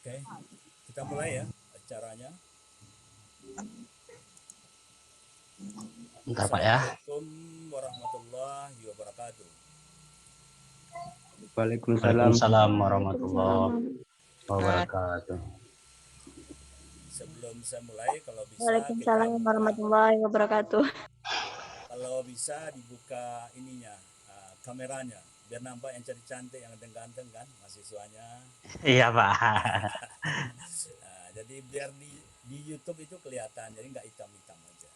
Oke, kita mulai ya acaranya. Bentar Pak ya. Assalamualaikum warahmatullahi wabarakatuh. Waalaikumsalam. Waalaikumsalam warahmatullahi wabarakatuh. Sebelum saya mulai, kalau bisa kita Waalaikumsalam buka, warahmatullahi wabarakatuh. kalau bisa dibuka ininya, kameranya, biar nampak yang cantik-cantik, yang ganteng-ganteng kan, mahasiswanya. Iya Pak. Jadi biar di YouTube itu kelihatan, jadi nggak hitam-hitam aja.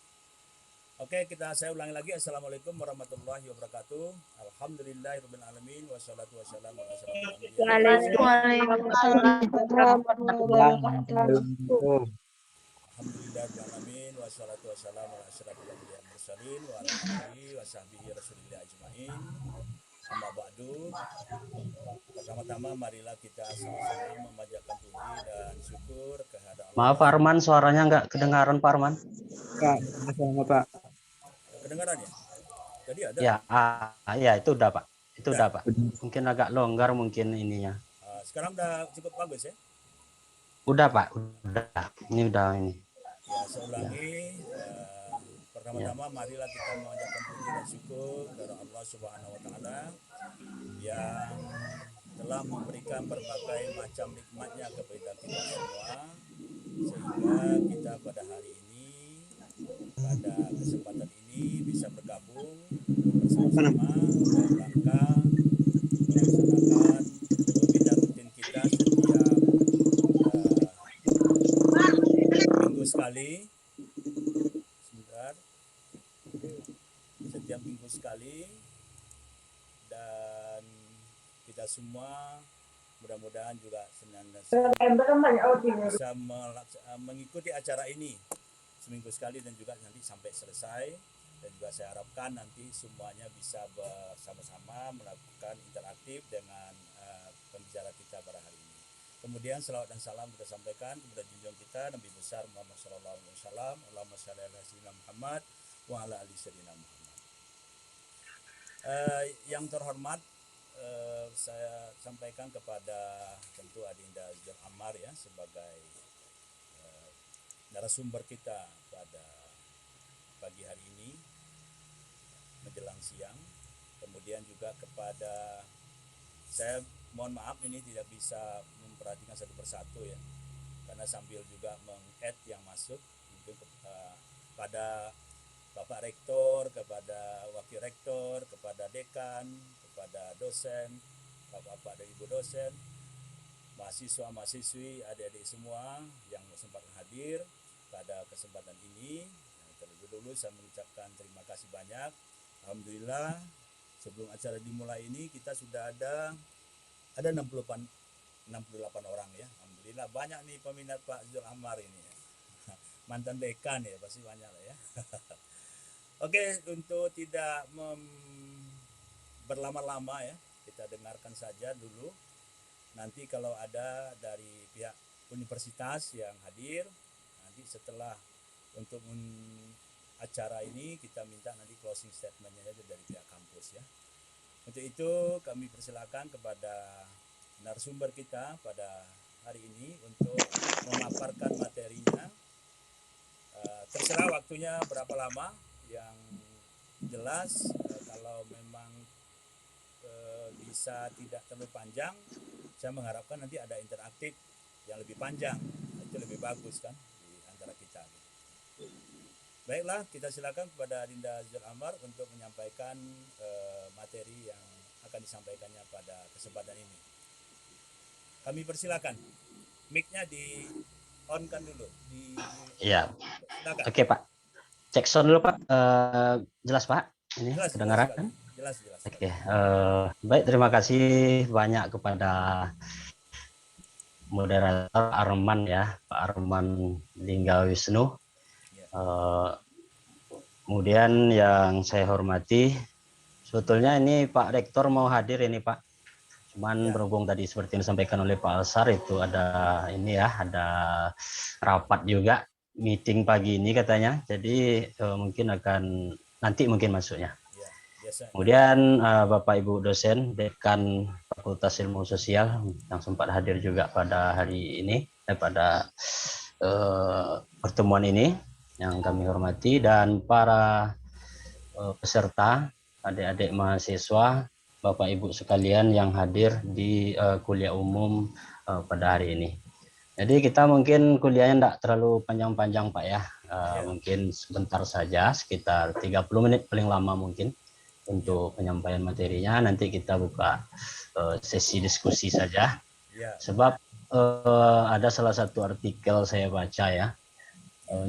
Oke, saya ulangi lagi. Assalamualaikum warahmatullahi wabarakatuh. Alhamdulillahirabbil alamin wassalatu wassalamu ala asyrofil anbiya'i. Alhamdulillahirabbil alamin wassalatu wassalamu ala asyrofil anbiya'i wal mursalin wa ala alihi washabbihi rasulillah ajmain. Amma ba'du. Pertama-tama marilah kita sama-sama memanjatkan puji dan syukur kehadirat Allah. Maaf Pak Arman, suaranya nggak kedengaran Pak Arman. Pak, sama Pak. Kedengaran ya? Tadi ada. Ya itu udah Pak. Itu udah Pak. Mungkin agak longgar mungkin ininya. Sekarang udah cukup bagus ya? Udah Pak, udah. Ini udah ini. Ya, saya ulangi. Pertama-tama marilah kita memanjatkan puji dan syukur kepada Allah Subhanahu wa taala yang telah memberikan berbagai macam nikmatnya kepada kita semua, sehingga kita pada hari ini, pada kesempatan ini bisa bergabung bersama-sama dalam rangka melaksanakan agenda rutin kita setiap minggu sekali. Setiap minggu sekali, dan kita semua mudah-mudahan juga senantiasa bisa mengikuti acara ini seminggu sekali dan juga nanti sampai selesai, dan juga saya harapkan nanti semuanya bisa bersama-sama melakukan interaktif dengan pembicara kita pada hari ini. Kemudian selawat dan salam kita sampaikan kepada junjungan kita Nabi besar Muhammad sallallahu alaihi wasallam. Allahumma shalli ala sayyidina Muhammad wa ala ali sayyidina Muhammad. Yang terhormat, saya sampaikan kepada tentu Adinda Zul Ammar ya sebagai narasumber kita pada pagi hari ini menjelang siang. Kemudian juga kepada, saya mohon maaf ini tidak bisa memperhatikan satu persatu ya, karena sambil juga meng-add yang masuk mungkin pada Bapak Rektor, kepada Wakil Rektor, kepada Dekan, kepada dosen, Bapak dan Ibu dosen, mahasiswa-mahasiswi, adik-adik semua yang sempat hadir pada kesempatan ini. Terlebih dulu saya mengucapkan terima kasih banyak. Alhamdulillah sebelum acara dimulai ini kita sudah ada 68 orang ya. Alhamdulillah banyak nih peminat Pak Zul Ammar ini ya. Mantan dekan ya, pasti banyak lah ya. Oke, untuk tidak berlama-lama ya, kita dengarkan saja dulu. Nanti kalau ada dari pihak universitas yang hadir, nanti setelah untuk acara ini kita minta nanti closing statementnya dari pihak kampus ya. Untuk itu kami persilakan kepada narasumber kita pada hari ini untuk memaparkan materinya. Terserah waktunya berapa lama. Yang jelas kalau memang bisa tidak terlalu panjang, saya mengharapkan nanti ada interaktif yang lebih panjang, itu lebih bagus kan di antara kita. Baiklah, kita silakan kepada Adinda Zul Ammar untuk menyampaikan materi yang akan disampaikannya pada kesempatan ini. Kami persilakan, mic-nya di on kan dulu. Iya. Oke Pak. Cek sound dulu Pak, jelas Pak, ini jelas, kedengaran kan? Jelas. Oke, baik, terima kasih banyak kepada moderator Arman ya, Pak Arman Linggawisnu. Kemudian yang saya hormati, sebetulnya ini Pak Rektor mau hadir ini Pak, cuman berhubung tadi seperti yang disampaikan oleh Pak Alsar itu ada ini ya, ada rapat juga. Meeting pagi ini katanya, jadi mungkin akan nanti mungkin masuknya. biasa. Kemudian Bapak Ibu dosen, Dekan Fakultas Ilmu Sosial yang sempat hadir juga pada hari ini, pada pertemuan ini yang kami hormati, dan para peserta, adik-adik mahasiswa, Bapak Ibu sekalian yang hadir di kuliah umum pada hari ini. Jadi kita mungkin kuliahnya tidak terlalu panjang-panjang Pak ya, mungkin sebentar saja, sekitar 30 menit paling lama mungkin untuk penyampaian materinya. Nanti kita buka sesi diskusi saja, sebab ada salah satu artikel saya baca ya,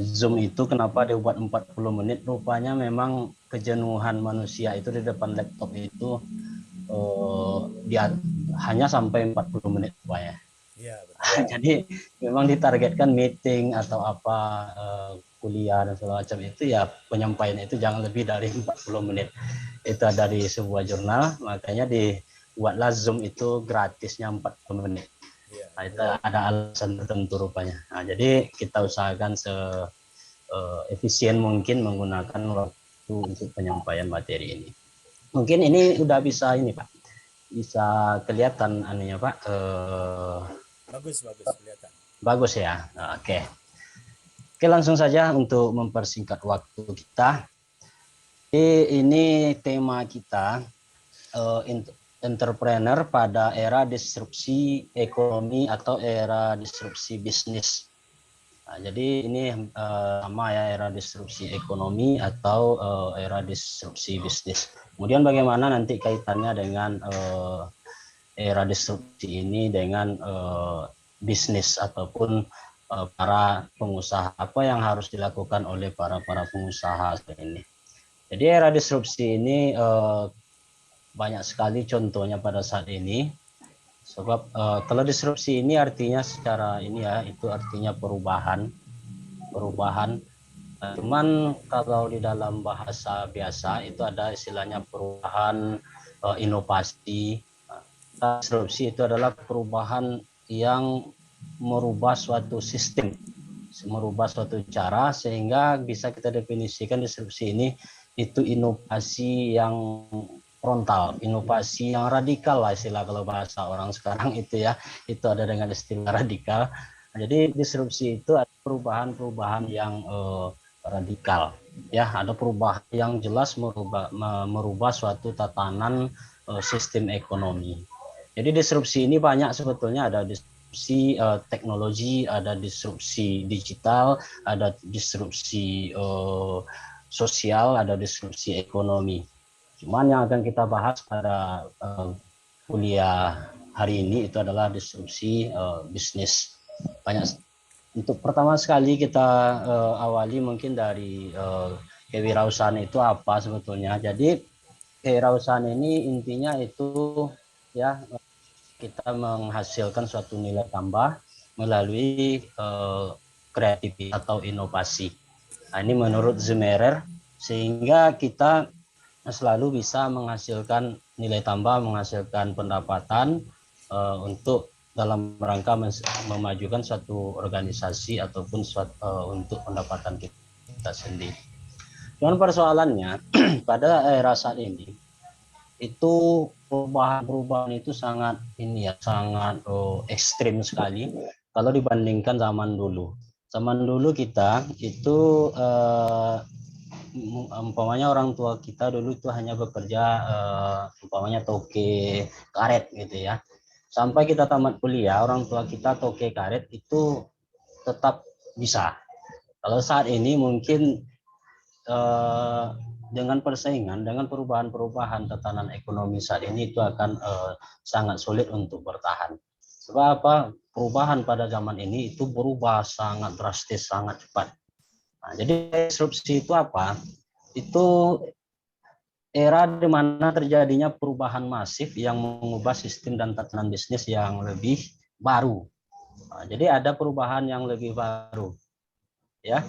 Zoom itu kenapa dibuat 40 menit, rupanya memang kejenuhan manusia itu di depan laptop itu dia hanya sampai 40 menit Pak ya. Iya, betul. Jadi memang ditargetkan meeting atau apa kuliah dan segala macam itu ya, penyampaian itu jangan lebih dari 40 menit. Itu ada di sebuah jurnal, makanya dibuatlah Zoom itu gratisnya 40 menit. Nah, itu ada alasan tertentu rupanya. Nah, jadi kita usahakan efisien mungkin menggunakan waktu untuk penyampaian materi ini. Mungkin ini udah bisa ini Pak, bisa kelihatan anunya Pak. Bagus kelihatan. Bagus ya. Oke, langsung saja untuk mempersingkat waktu kita. Ini tema kita, entrepreneur pada era disrupsi ekonomi atau era disrupsi bisnis. Nah, jadi ini sama ya, era disrupsi ekonomi atau era disrupsi bisnis. Kemudian bagaimana nanti kaitannya dengan era disrupsi ini dengan bisnis ataupun para pengusaha, apa yang harus dilakukan oleh para pengusaha ini. Jadi era disrupsi ini banyak sekali contohnya pada saat ini, sebab kalau disrupsi ini artinya secara ini ya, itu artinya perubahan. Cuman kalau di dalam bahasa biasa itu ada istilahnya perubahan inovasi. Disrupsi itu adalah perubahan yang merubah suatu sistem, merubah suatu cara, sehingga bisa kita definisikan disrupsi ini itu inovasi yang frontal, inovasi yang radikal lah istilah kalau bahasa orang sekarang itu ya, itu ada dengan istilah radikal. Jadi disrupsi itu ada perubahan-perubahan yang radikal ya, ada perubahan yang jelas merubah suatu tatanan sistem ekonomi. Jadi disrupsi ini banyak sebetulnya, ada disrupsi teknologi, ada disrupsi digital, ada disrupsi sosial, ada disrupsi ekonomi. Cuman yang akan kita bahas pada kuliah hari ini itu adalah disrupsi bisnis. Banyak. Untuk pertama sekali kita awali mungkin dari kewirausahaan itu apa sebetulnya. Jadi kewirausahaan ini intinya itu ya, kita menghasilkan suatu nilai tambah melalui kreativitas atau inovasi. Nah, ini menurut Zimmerer, sehingga kita selalu bisa menghasilkan nilai tambah, menghasilkan pendapatan untuk dalam rangka memajukan suatu organisasi ataupun untuk pendapatan kita sendiri. Cuman persoalannya pada era saat ini itu perubahan itu sangat sangat ekstrim sekali kalau dibandingkan zaman dulu. Zaman dulu kita itu umpamanya orang tua kita dulu itu hanya bekerja umpamanya toke karet gitu ya. Sampai kita tamat kuliah, orang tua kita toke karet itu tetap bisa. Kalau saat ini mungkin dengan persaingan, dengan perubahan-perubahan tatanan ekonomi saat ini itu akan sangat sulit untuk bertahan. Sebab apa? Perubahan pada zaman ini itu berubah sangat drastis, sangat cepat. Nah, jadi disrupsi itu apa? Itu era di mana terjadinya perubahan masif yang mengubah sistem dan tatanan bisnis yang lebih baru. Nah, jadi ada perubahan yang lebih baru, ya.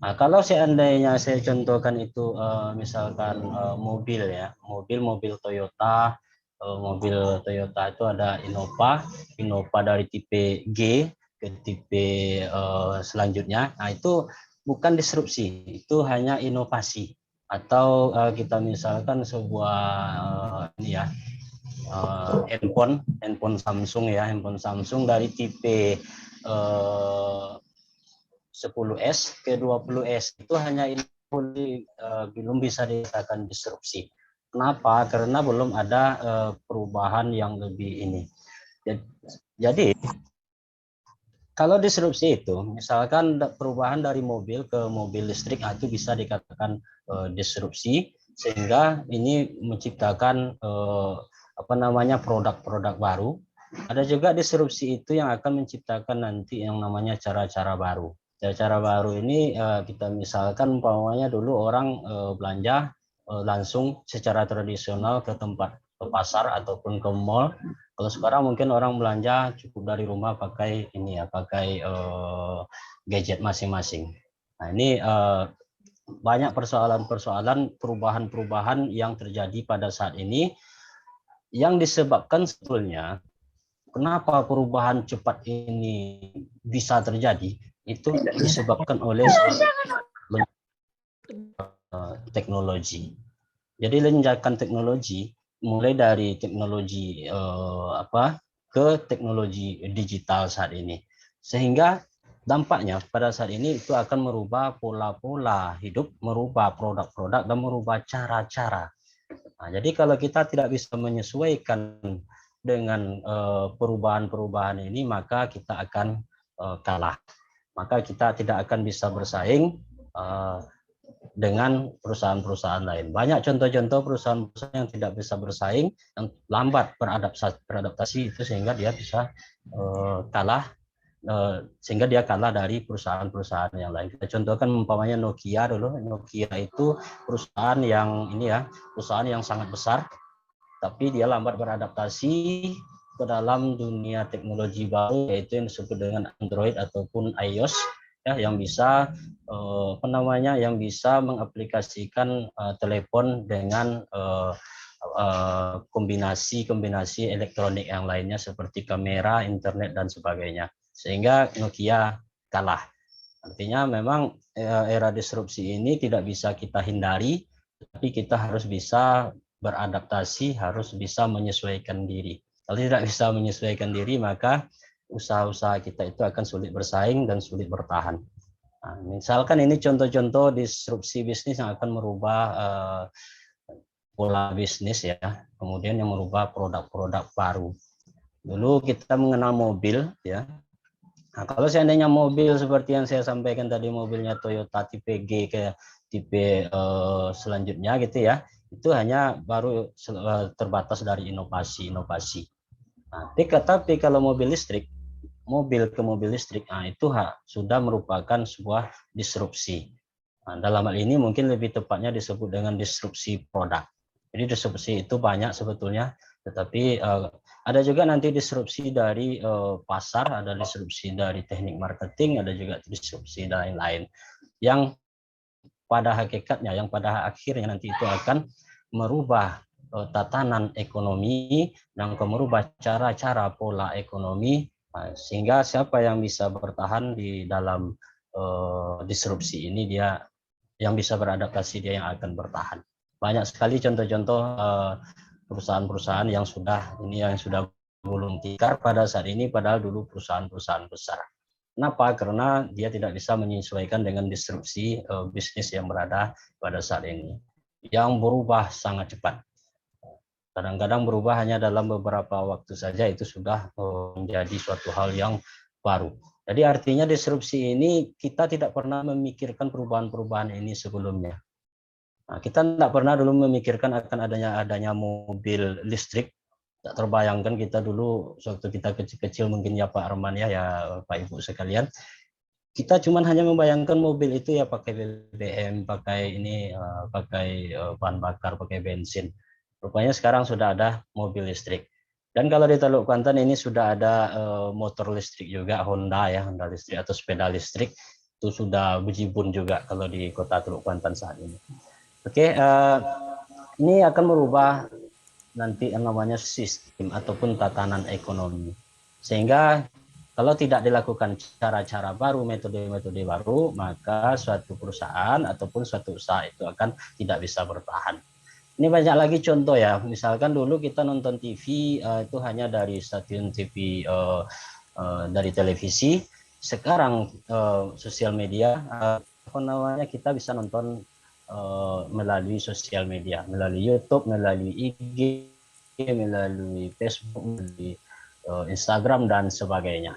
Nah, kalau seandainya saya contohkan itu misalkan mobil ya, mobil Toyota, mobil Toyota itu ada Innova dari tipe G ke tipe selanjutnya. Nah, itu bukan disrupsi, itu hanya inovasi. atau kita misalkan sebuah ini ya, handphone Samsung ya, handphone Samsung dari tipe 10S ke 20S itu hanya ini belum bisa dikatakan disrupsi. Kenapa? Karena belum ada perubahan yang lebih ini. Jadi kalau disrupsi itu, misalkan perubahan dari mobil ke mobil listrik itu bisa dikatakan disrupsi, sehingga ini menciptakan apa namanya produk-produk baru. Ada juga disrupsi itu yang akan menciptakan nanti yang namanya cara-cara baru. Cara-cara baru ini kita misalkan umpamanya dulu orang belanja langsung secara tradisional ke tempat ke pasar ataupun ke mall. Kalau sekarang mungkin orang belanja cukup dari rumah pakai ini ya, pakai gadget masing-masing. Nah ini banyak persoalan-persoalan perubahan-perubahan yang terjadi pada saat ini yang disebabkan sebetulnya kenapa perubahan cepat ini bisa terjadi itu disebabkan oleh teknologi. Jadi lonjakan teknologi mulai dari teknologi ke teknologi digital saat ini, sehingga dampaknya pada saat ini itu akan merubah pola-pola hidup, merubah produk-produk dan merubah cara-cara. Nah, jadi kalau kita tidak bisa menyesuaikan dengan perubahan-perubahan ini, maka kita akan kalah. Maka kita tidak akan bisa bersaing dengan perusahaan-perusahaan lain. Banyak contoh-contoh perusahaan-perusahaan yang tidak bisa bersaing, yang lambat beradaptasi itu sehingga dia bisa kalah, sehingga dia kalah dari perusahaan-perusahaan yang lain. Kita contohkan umpamanya Nokia dulu. Nokia itu perusahaan yang ini ya, perusahaan yang sangat besar, tapi dia lambat beradaptasi ke dalam dunia teknologi baru, yaitu yang disebut dengan Android ataupun iOS ya, yang bisa yang bisa mengaplikasikan telepon dengan kombinasi elektronik yang lainnya seperti kamera, internet dan sebagainya, sehingga Nokia kalah. Artinya memang era disrupsi ini tidak bisa kita hindari, tapi kita harus bisa beradaptasi, harus bisa menyesuaikan diri. Kalau tidak bisa menyesuaikan diri, maka usaha-usaha kita itu akan sulit bersaing dan sulit bertahan. Nah, misalkan ini contoh-contoh disrupsi bisnis yang akan merubah pola bisnis ya, kemudian yang merubah produk-produk baru. Dulu kita mengenal mobil ya. Nah, kalau seandainya mobil seperti yang saya sampaikan tadi, mobilnya Toyota tipe G ke tipe selanjutnya gitu ya, itu hanya baru terbatas dari inovasi-inovasi. Nah, tapi kalau mobil ke mobil listrik, nah itu sudah merupakan sebuah disrupsi. Nah, dalam hal ini mungkin lebih tepatnya disebut dengan disrupsi produk. Jadi disrupsi itu banyak sebetulnya, tetapi ada juga nanti disrupsi dari pasar, ada disrupsi dari teknik marketing, ada juga disrupsi lain-lain. Yang pada hakikatnya, yang pada akhirnya nanti itu akan merubah tatanan ekonomi dan merubah cara-cara pola ekonomi, sehingga siapa yang bisa bertahan di dalam disrupsi ini, dia yang bisa beradaptasi, dia yang akan bertahan. Banyak sekali contoh-contoh perusahaan-perusahaan yang sudah gulung tikar pada saat ini, padahal dulu perusahaan-perusahaan besar. Kenapa? Karena dia tidak bisa menyesuaikan dengan disrupsi bisnis yang berada pada saat ini, yang berubah sangat cepat. Kadang-kadang berubah hanya dalam beberapa waktu saja, itu sudah menjadi suatu hal yang baru. Jadi artinya disrupsi ini kita tidak pernah memikirkan perubahan-perubahan ini sebelumnya. Nah, kita tidak pernah dulu memikirkan akan adanya mobil listrik. Tak terbayangkan kita dulu waktu kita kecil-kecil, mungkin ya Pak Arman ya Pak Ibu sekalian, kita cuma hanya membayangkan mobil itu ya pakai BBM, pakai bahan bakar, pakai bensin. Rupanya sekarang sudah ada mobil listrik. Dan kalau di Teluk Kuantan ini sudah ada motor listrik juga, Honda listrik atau sepeda listrik, itu sudah bejibun juga kalau di kota Teluk Kuantan saat ini. Oke, ini akan merubah nanti yang namanya sistem ataupun tatanan ekonomi, sehingga Kalau tidak dilakukan cara-cara baru, metode-metode baru, maka suatu perusahaan ataupun suatu usaha itu akan tidak bisa bertahan. Ini banyak lagi contoh ya. Misalkan dulu kita nonton TV itu hanya dari stasiun TV dari televisi. Sekarang sosial media apa namanya, kita bisa nonton melalui sosial media, melalui YouTube, melalui IG, melalui Facebook, melalui Instagram dan sebagainya.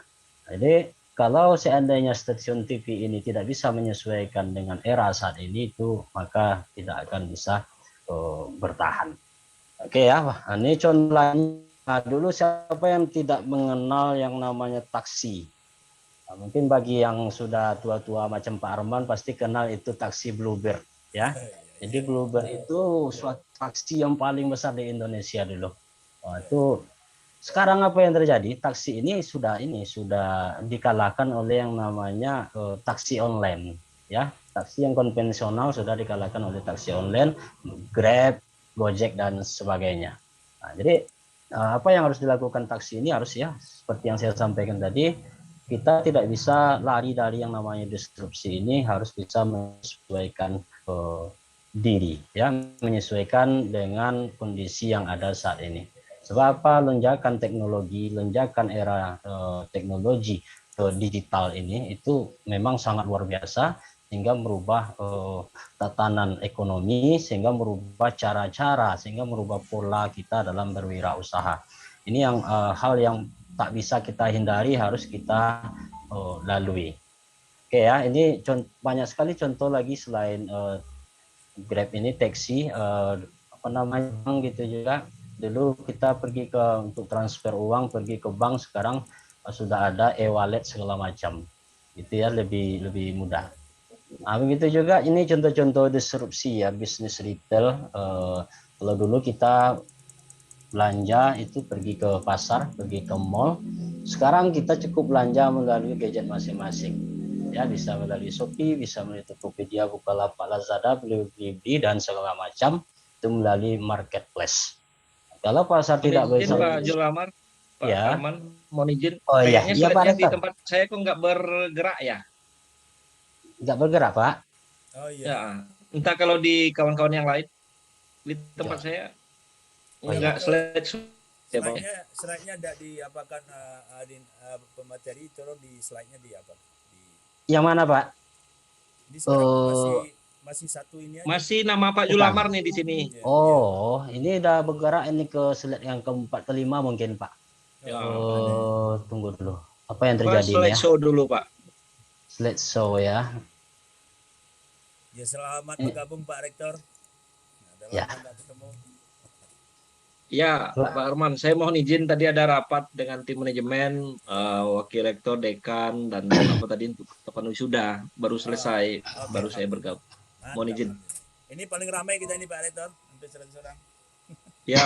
Jadi kalau seandainya stasiun TV ini tidak bisa menyesuaikan dengan era saat ini, itu maka tidak akan bisa bertahan. Oke ya, ini contoh lain. Nah, dulu siapa yang tidak mengenal yang namanya taksi? Nah, mungkin bagi yang sudah tua-tua macam Pak Arman pasti kenal itu taksi Bluebird ya. Jadi Bluebird itu suatu taksi yang paling besar di Indonesia dulu. Wah, itu sekarang apa yang terjadi? Taksi ini sudah dikalahkan oleh yang namanya taksi online ya. Taksi yang konvensional sudah dikalahkan oleh taksi online, Grab, Gojek dan sebagainya. Nah, jadi apa yang harus dilakukan taksi ini harus ya seperti yang saya sampaikan tadi, kita tidak bisa lari dari yang namanya disrupsi ini, harus bisa menyesuaikan diri ya, menyesuaikan dengan kondisi yang ada saat ini. Sebab apa? Lonjakan teknologi, lonjakan era teknologi digital ini itu memang sangat luar biasa, sehingga merubah tatanan ekonomi, sehingga merubah cara-cara, sehingga merubah pola kita dalam berwirausaha. Ini yang hal yang tak bisa kita hindari, harus kita lalui. Oke ya, ini banyak sekali contoh lagi selain Grab ini, taksi apa namanya gitu juga. Dulu kita pergi untuk transfer uang, pergi ke bank, sekarang sudah ada e-wallet segala macam. Itu ya, lebih mudah. Nah, begitu juga ini contoh-contoh disrupsi ya bisnis retail. Kalau dulu kita belanja itu pergi ke pasar, pergi ke mall. Sekarang kita cukup belanja melalui gadget masing-masing. Ya, bisa melalui Shopee, bisa melalui Tokopedia, Bukalapak, Lazada, Blibli dan segala macam, itu melalui marketplace. Kalau pasar tidak bisa, Pak Julamar, Pak ya. Arman, mohon izin. Oh iya, Kayaknya iya Pak slide-nya di Rektor. tempat saya kok nggak bergerak ya? Nggak bergerak Pak. Oh iya. Ya, entah kalau di kawan-kawan yang lain, di tempat Ya. saya Oh, iya. nggak slide. Ya, Pak. Slide-nya tidak diapakan pemateri, terus di slide-nya di apa? Yang mana Pak? Di sekarang masih satu ini aja. Masih nama Pak Julamar nih di sini. Oh, ini udah bergerak ini ke slide yang keempat, kelima mungkin Pak. Ya. Tunggu dulu. Apa yang terjadi slide ini ya? show dulu Pak. Slide show ya. Ya, selamat bergabung Pak Rektor. Nah, Ya. ketemu. Ya, Pak Arman, saya mohon izin, tadi ada rapat dengan tim manajemen, wakil rektor, dekan, dan apa tadi untuk pertemuan wisuda baru selesai, baru saya bergabung. Mohon izin. Ini paling ramai kita ini Pak Rektor, hampir 100 orang. Ya.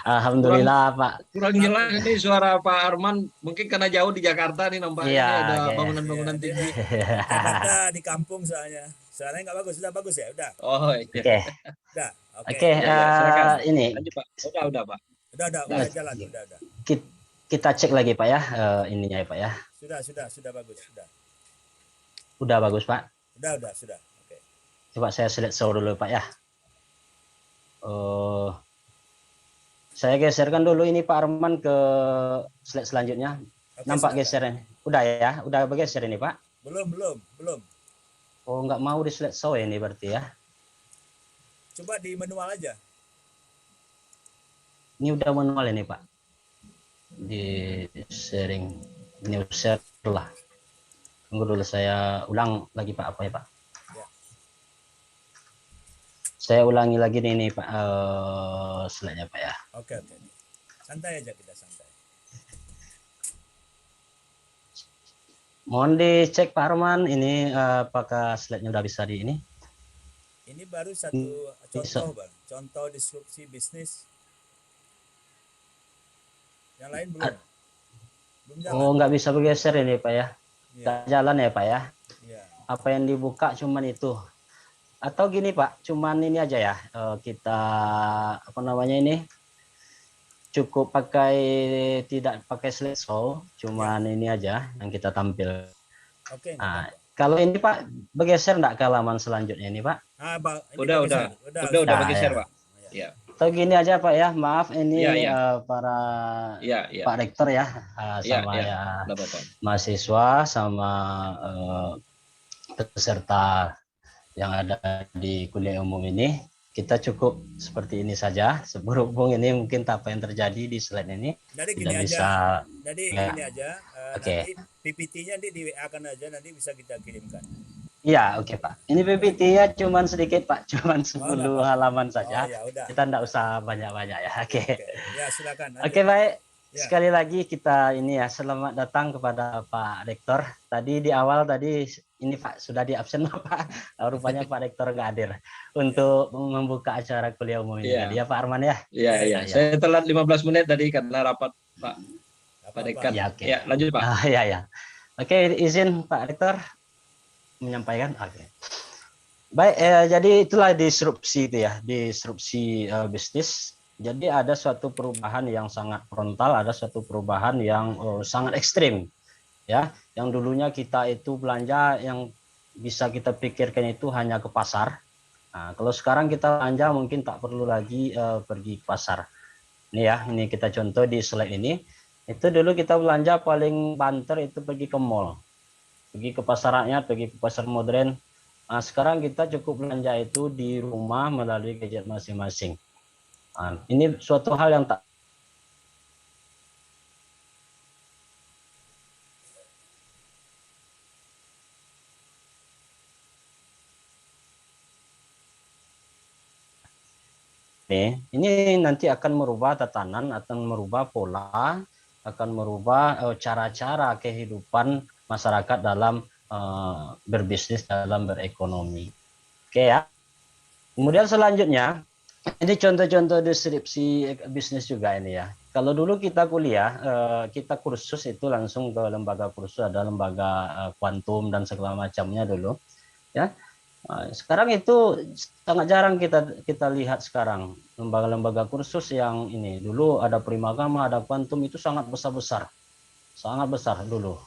Alhamdulillah Pak. Kurang jelas ini suara Pak Arman, mungkin karena jauh di Jakarta nih nampaknya, Iya, ada kayak- bangunan-bangunan Iya, tinggi. Jakarta di kampung soalnya. Suaranya nggak bagus, sudah bagus ya? Udah. Oh iya. Oke. Udah. Oke, Ya, silakan. ini Lanjut Pak. Udah Pak. Udah jalan, udah. kita cek lagi Pak ya, ininya ya Pak ya. Sudah bagus, sudah. Udah bagus Pak. Sudah. Oke. Coba saya select show dulu Pak ya. Saya geserkan dulu ini Pak Arman ke slide selanjutnya. Oke, Nampak silakan. gesernya? Udah ya, udah bergeser ini Pak. Belum. Oh, nggak mau di slide show ini berarti ya. Coba di manual aja. Ini udah manual ini Pak. Di sharing new share lah. Tunggu dulu, saya ulang lagi Pak, apa ya Pak? Ya. Saya ulangi lagi nih Pak, slide-nya Pak ya. Oke. Santai aja, kita santai. Mohon dicek Pak Arman, ini apakah slide-nya udah bisa di ini? Ini baru satu contoh, Bang. Contoh disrupsi bisnis. Yang lain belum. Belum jalan. Oh, nggak bisa bergeser ini Pak ya. Iya. Nggak jalan ya Pak ya. Iya. Apa yang dibuka cuman itu. Atau gini Pak, cuman ini aja ya, kita apa namanya ini, cukup pakai, tidak pakai slideshow, cuman ini aja yang kita tampil. Oke, nggak Nah, apa-apa. kalau ini Pak, bergeser enggak ke halaman selanjutnya ini Pak? Ini Udah, bagi udah. share. Udah, Udah sudah. bagi Ya, share, ya. Pak. Ya. Atau gini aja Pak ya, maaf Iya, ini iya. para Iya, iya. Pak Rektor ya, Iya, sama iya. ya Nggak apa-apa. mahasiswa, sama peserta yang ada di kuliah umum ini. Kita cukup seperti ini saja. Berhubung ini mungkin apa yang terjadi di slide ini Jadi tidak gini bisa. aja. Jadi Ya, gini aja. oke. Nanti PPT-nya di WA-kan aja, nanti bisa kita kirimkan. Iya, oke Pak. Ini PPT ya cuman sedikit Pak, cuman 10 nggak apa-apa. halaman Oh saja. ya udah. Kita enggak usah banyak-banyak ya. Oke. Oke. Ya silakan. Lanjut. Oke, baik. Ya. Sekali lagi kita ini ya, selamat datang kepada Pak Rektor. Tadi di awal tadi ini Pak sudah di absen Pak. Rupanya Pak Rektor nggak hadir untuk membuka acara kuliah umum ini Iya. tadi ya Pak Arman ya. Iya, iya. Ya. Saya telat 15 menit tadi karena rapat Pak Apa-apa. Dekan. Ya, oke. Ya, lanjut Pak. Ya. Oke, izin Pak Rektor menyampaikan. Oke. Baik, jadi itulah disrupsi itu ya, disrupsi bisnis. Jadi ada suatu perubahan yang sangat frontal, ada suatu perubahan yang sangat ekstrim, ya. Yang dulunya kita itu belanja yang bisa kita pikirkan itu hanya ke pasar. Nah, kalau sekarang kita belanja mungkin tak perlu lagi pergi ke pasar. Ini ya, ini kita contoh di slide ini. Itu dulu kita belanja paling banter itu pergi ke mall, pergi ke pasar rakyat, pergi ke pasar modern. Nah, sekarang kita cukup belanja itu di rumah melalui gadget masing-masing. Nah, ini suatu hal yang tak ini nanti akan merubah tatanan, akan merubah pola, akan merubah cara-cara kehidupan masyarakat dalam berbisnis, dalam berekonomi. Oke ya. Kemudian selanjutnya, ini contoh-contoh deskripsi bisnis juga ini ya. Kalau dulu kita kuliah, kita kursus itu langsung ke lembaga kursus, ada lembaga kuantum dan segala macamnya dulu, ya. Sekarang itu sangat jarang kita lihat sekarang lembaga-lembaga kursus yang ini. Dulu ada Primagama, ada kuantum, itu sangat besar-besar, sangat besar dulu.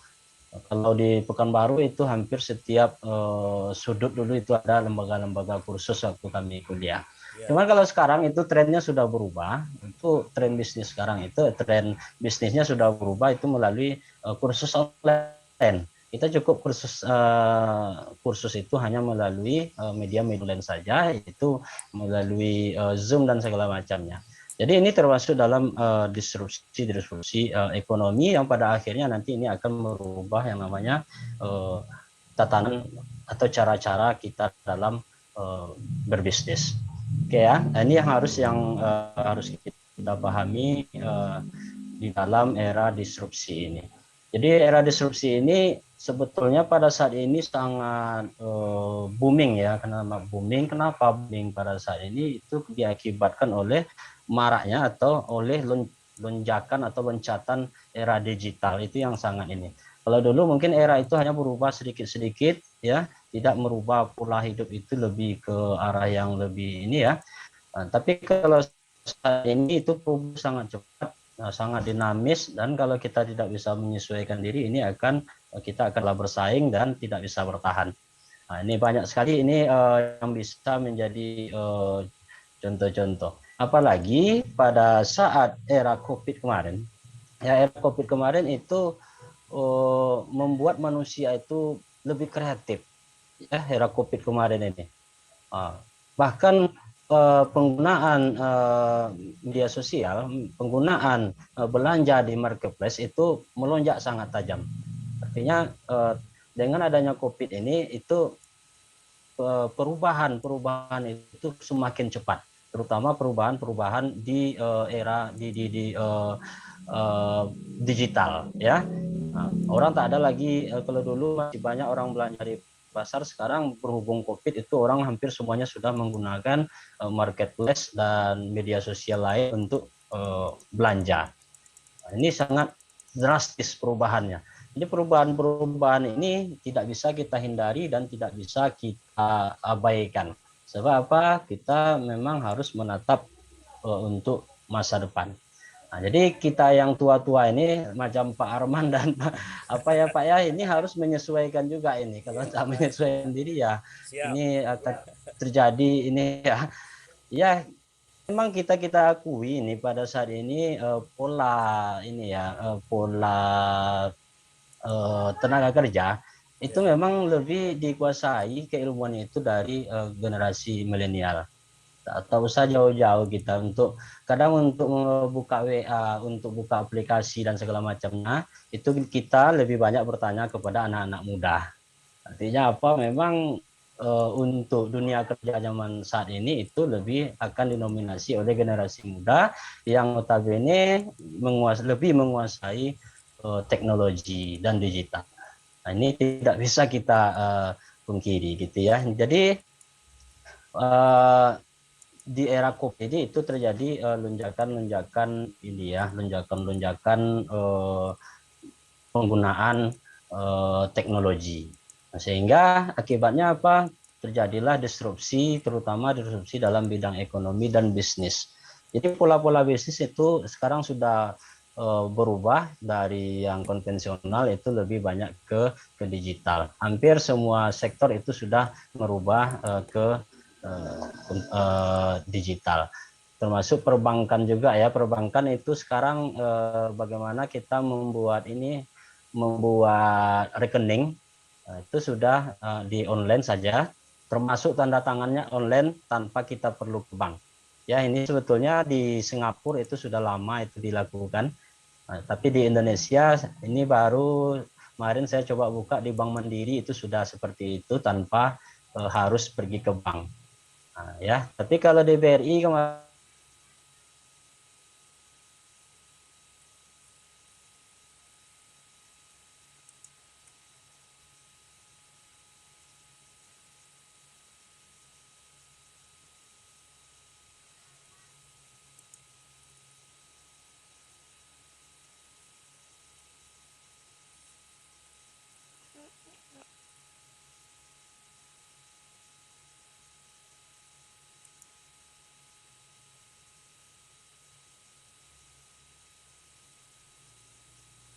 Kalau di Pekanbaru itu hampir setiap sudut dulu itu ada lembaga-lembaga kursus waktu kami kuliah. Cuman kalau sekarang itu trennya sudah berubah, itu tren bisnis sekarang itu tren bisnisnya sudah berubah itu melalui kursus online. Kita cukup kursus itu hanya melalui media online saja, itu melalui Zoom dan segala macamnya. Jadi ini termasuk dalam disrupsi ekonomi yang pada akhirnya nanti ini akan merubah yang namanya tatanan atau cara-cara kita dalam berbisnis. Oke ya, ini yang harus kita pahami di dalam era disrupsi ini. Jadi era disrupsi ini sebetulnya pada saat ini sangat booming ya. Kenapa booming? Kenapa booming pada saat ini? Itu diakibatkan oleh maraknya atau oleh lonjakan atau loncatan era digital itu yang sangat ini. Kalau dulu mungkin era itu hanya berubah sedikit-sedikit ya, tidak merubah pola hidup itu lebih ke arah yang lebih ini ya. Nah, tapi kalau saat ini itu berubah sangat cepat, sangat dinamis, dan kalau kita tidak bisa menyesuaikan diri ini kita akan bersaing dan tidak bisa bertahan. Nah, ini banyak sekali ini yang bisa menjadi contoh-contoh. Apalagi pada saat era COVID kemarin, ya era COVID kemarin itu membuat manusia itu lebih kreatif. Ya, era COVID kemarin ini. Bahkan penggunaan media sosial, penggunaan belanja di marketplace itu melonjak sangat tajam. Artinya dengan adanya COVID ini itu perubahan itu semakin cepat, terutama perubahan di era digital ya. Orang tak ada lagi kalau dulu masih banyak orang belanja di pasar, sekarang berhubung COVID itu orang hampir semuanya sudah menggunakan marketplace dan media sosial lain untuk belanja. Nah, ini sangat drastis perubahannya. Jadi perubahan-perubahan ini tidak bisa kita hindari dan tidak bisa kita abaikan. Sebab apa? Kita memang harus menatap untuk masa depan. Nah, jadi kita yang tua-tua ini macam Pak Arman dan apa ya Pak ya, ini harus menyesuaikan juga ini. Kalau tak menyesuaikan diri ya Siap. ini akan terjadi ini ya. Ya memang kita akui ini pada saat ini pola ini ya pola tenaga kerja itu Ya. memang lebih dikuasai keilmuan itu dari generasi milenial. Tak usah jauh-jauh kita untuk kadang untuk membuka WA, untuk buka aplikasi dan segala macamnya, itu kita lebih banyak bertanya kepada anak-anak muda. Artinya apa? Memang untuk dunia kerja zaman saat ini itu lebih akan dinominasi oleh generasi muda yang notabene lebih menguasai teknologi dan digital. Nah, ini tidak bisa kita pungkiri gitu ya. Jadi di era COVID ini itu terjadi lonjakan-lonjakan ini ya, lonjakan-lonjakan penggunaan teknologi. Nah, sehingga akibatnya apa? Terjadilah disrupsi, terutama disrupsi dalam bidang ekonomi dan bisnis. Jadi pola-pola bisnis itu sekarang sudah berubah dari yang konvensional itu lebih banyak ke digital. Hampir semua sektor itu sudah merubah ke digital, termasuk perbankan juga ya. Perbankan itu sekarang bagaimana kita membuat rekening itu sudah di online saja, termasuk tanda tangannya online tanpa kita perlu ke bank. Ya, ini sebetulnya di Singapura itu sudah lama itu dilakukan. Tapi di Indonesia ini baru kemarin saya coba buka di Bank Mandiri itu sudah seperti itu tanpa harus pergi ke bank. Nah, ya, tapi kalau di BRI kemarin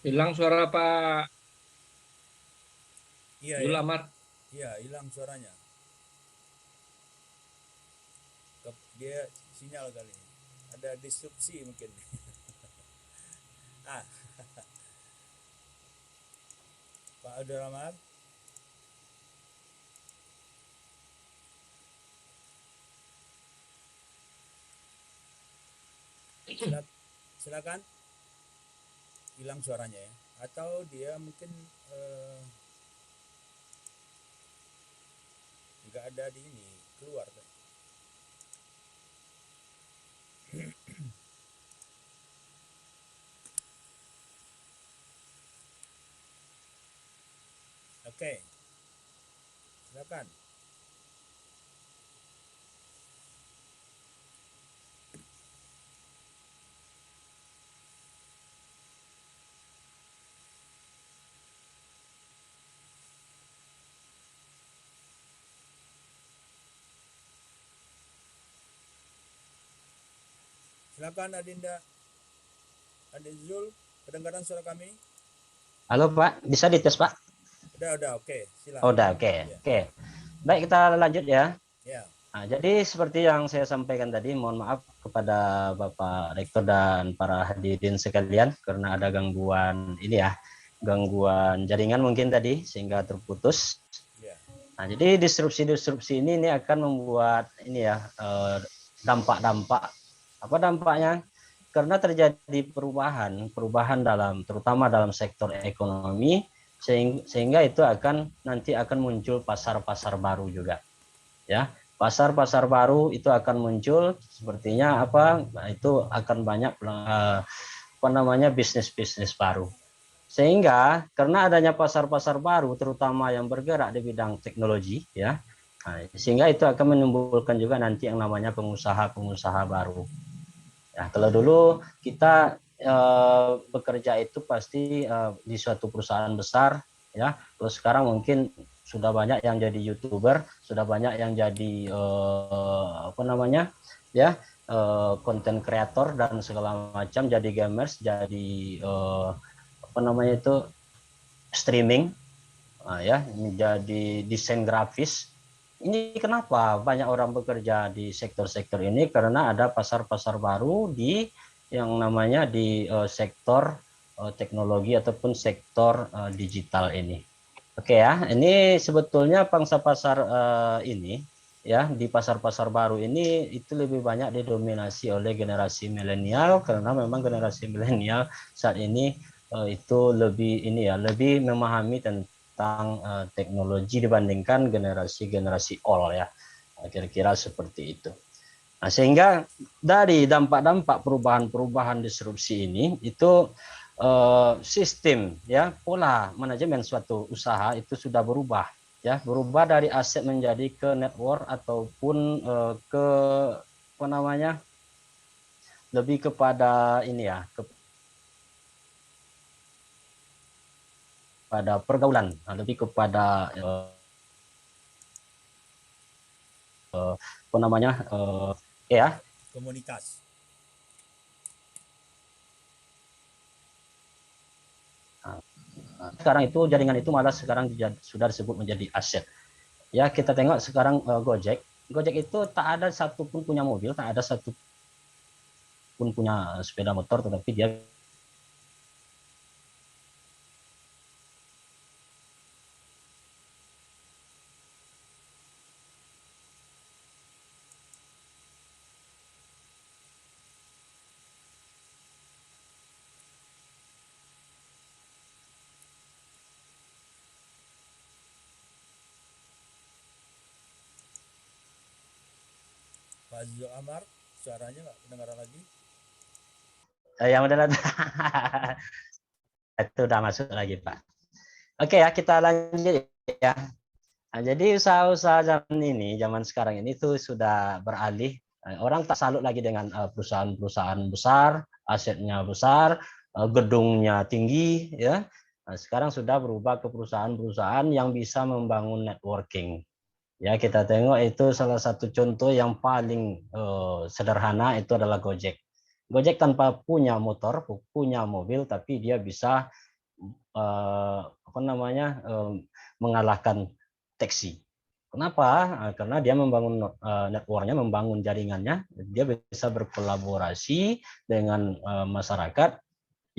Hilang suara Pak Iya Zul ya. Amar. Iya, hilang suaranya. Dia sinyal kali. Ada disrupsi mungkin. Ah, Pak Abdul Rahman. Silakan. Hilang suaranya ya. Atau dia mungkin nggak ada di ini, keluar. Oke, silakan. Silakan Adinda. Adik Zul, kedengaran suara kami? halo Pak, bisa dites Pak? Udah, oke, Oh, silakan. udah, oke. Ya, Oke. Baik, kita lanjut ya. ya, Nah, jadi seperti yang saya sampaikan tadi, mohon maaf kepada Bapak Rektor dan para hadirin sekalian karena ada gangguan ini ya, gangguan jaringan mungkin tadi sehingga terputus. ya, Nah, jadi disrupsi ini akan membuat ini ya dampak-dampak. Apa dampaknya? Karena terjadi perubahan terutama dalam sektor ekonomi, sehingga itu nanti akan muncul pasar-pasar baru juga. Ya, pasar-pasar baru itu akan muncul, sepertinya itu akan banyak bisnis-bisnis baru. Sehingga karena adanya pasar-pasar baru terutama yang bergerak di bidang teknologi ya, sehingga itu akan menimbulkan juga nanti yang namanya pengusaha-pengusaha baru. Ya, kalau dulu kita bekerja itu pasti di suatu perusahaan besar ya, terus sekarang mungkin sudah banyak yang jadi YouTuber, sudah banyak yang jadi ya konten kreator dan segala macam, jadi gamers, jadi apa namanya itu streaming, ya, menjadi desain grafis. Ini kenapa banyak orang bekerja di sektor-sektor ini? Karena ada pasar-pasar baru di yang namanya di sektor teknologi ataupun sektor digital ini. Oke ya, ini sebetulnya pangsa pasar ini ya, di pasar-pasar baru ini itu lebih banyak didominasi oleh generasi milenial, karena memang generasi milenial saat ini itu lebih ini ya, lebih memahami tentang teknologi dibandingkan generasi-generasi old ya. Kira-kira seperti itu. Nah, sehingga dari dampak-dampak perubahan-perubahan disrupsi ini itu sistem ya, pola manajemen suatu usaha itu sudah berubah ya, berubah dari aset menjadi ke network ataupun ke apa namanya, lebih kepada ini ya, kepada pergaulan, lebih kepada apa namanya ya, Komunitas. sekarang itu jaringan itu malah sekarang sudah disebut menjadi aset. Ya, kita tengok sekarang Gojek. Gojek itu tak ada satupun punya mobil, tak ada satupun punya sepeda motor, tetapi dia Pak Zul Amar, suaranya nggak kedengaran lagi. yang udah itu udah masuk lagi Pak. Oke ya, kita lanjut ya. Nah, jadi usaha-usaha zaman sekarang ini tuh sudah beralih. Orang tak salut lagi dengan perusahaan-perusahaan besar, asetnya besar, gedungnya tinggi, ya. Nah, sekarang sudah berubah ke perusahaan-perusahaan yang bisa membangun networking. Ya, kita tengok itu salah satu contoh yang paling sederhana itu adalah Gojek. Gojek tanpa punya motor, punya mobil, tapi dia bisa apa namanya mengalahkan taksi. Kenapa? Karena dia membangun networknya, membangun jaringannya, dia bisa berkolaborasi dengan masyarakat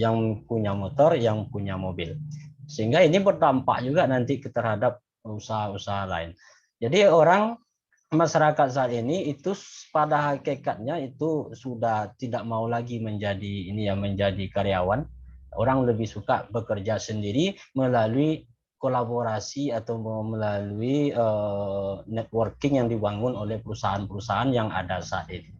yang punya motor, yang punya mobil. Sehingga ini berdampak juga nanti terhadap usaha-usaha lain. Jadi masyarakat saat ini itu pada hakikatnya itu sudah tidak mau lagi menjadi karyawan. Orang lebih suka bekerja sendiri melalui kolaborasi atau melalui networking yang dibangun oleh perusahaan-perusahaan yang ada saat ini.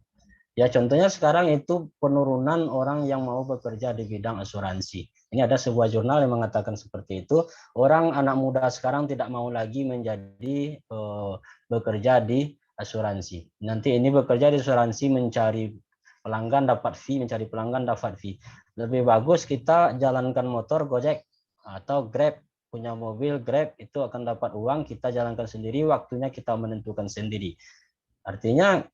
Ya, contohnya sekarang itu penurunan orang yang mau bekerja di bidang asuransi. Ini ada sebuah jurnal yang mengatakan seperti itu. Orang anak muda sekarang tidak mau lagi menjadi bekerja di asuransi. Nanti ini bekerja di asuransi mencari pelanggan dapat fee, mencari pelanggan dapat fee. Lebih bagus kita jalankan motor Gojek atau Grab, punya mobil Grab itu akan dapat uang, kita jalankan sendiri, waktunya kita menentukan sendiri. Artinya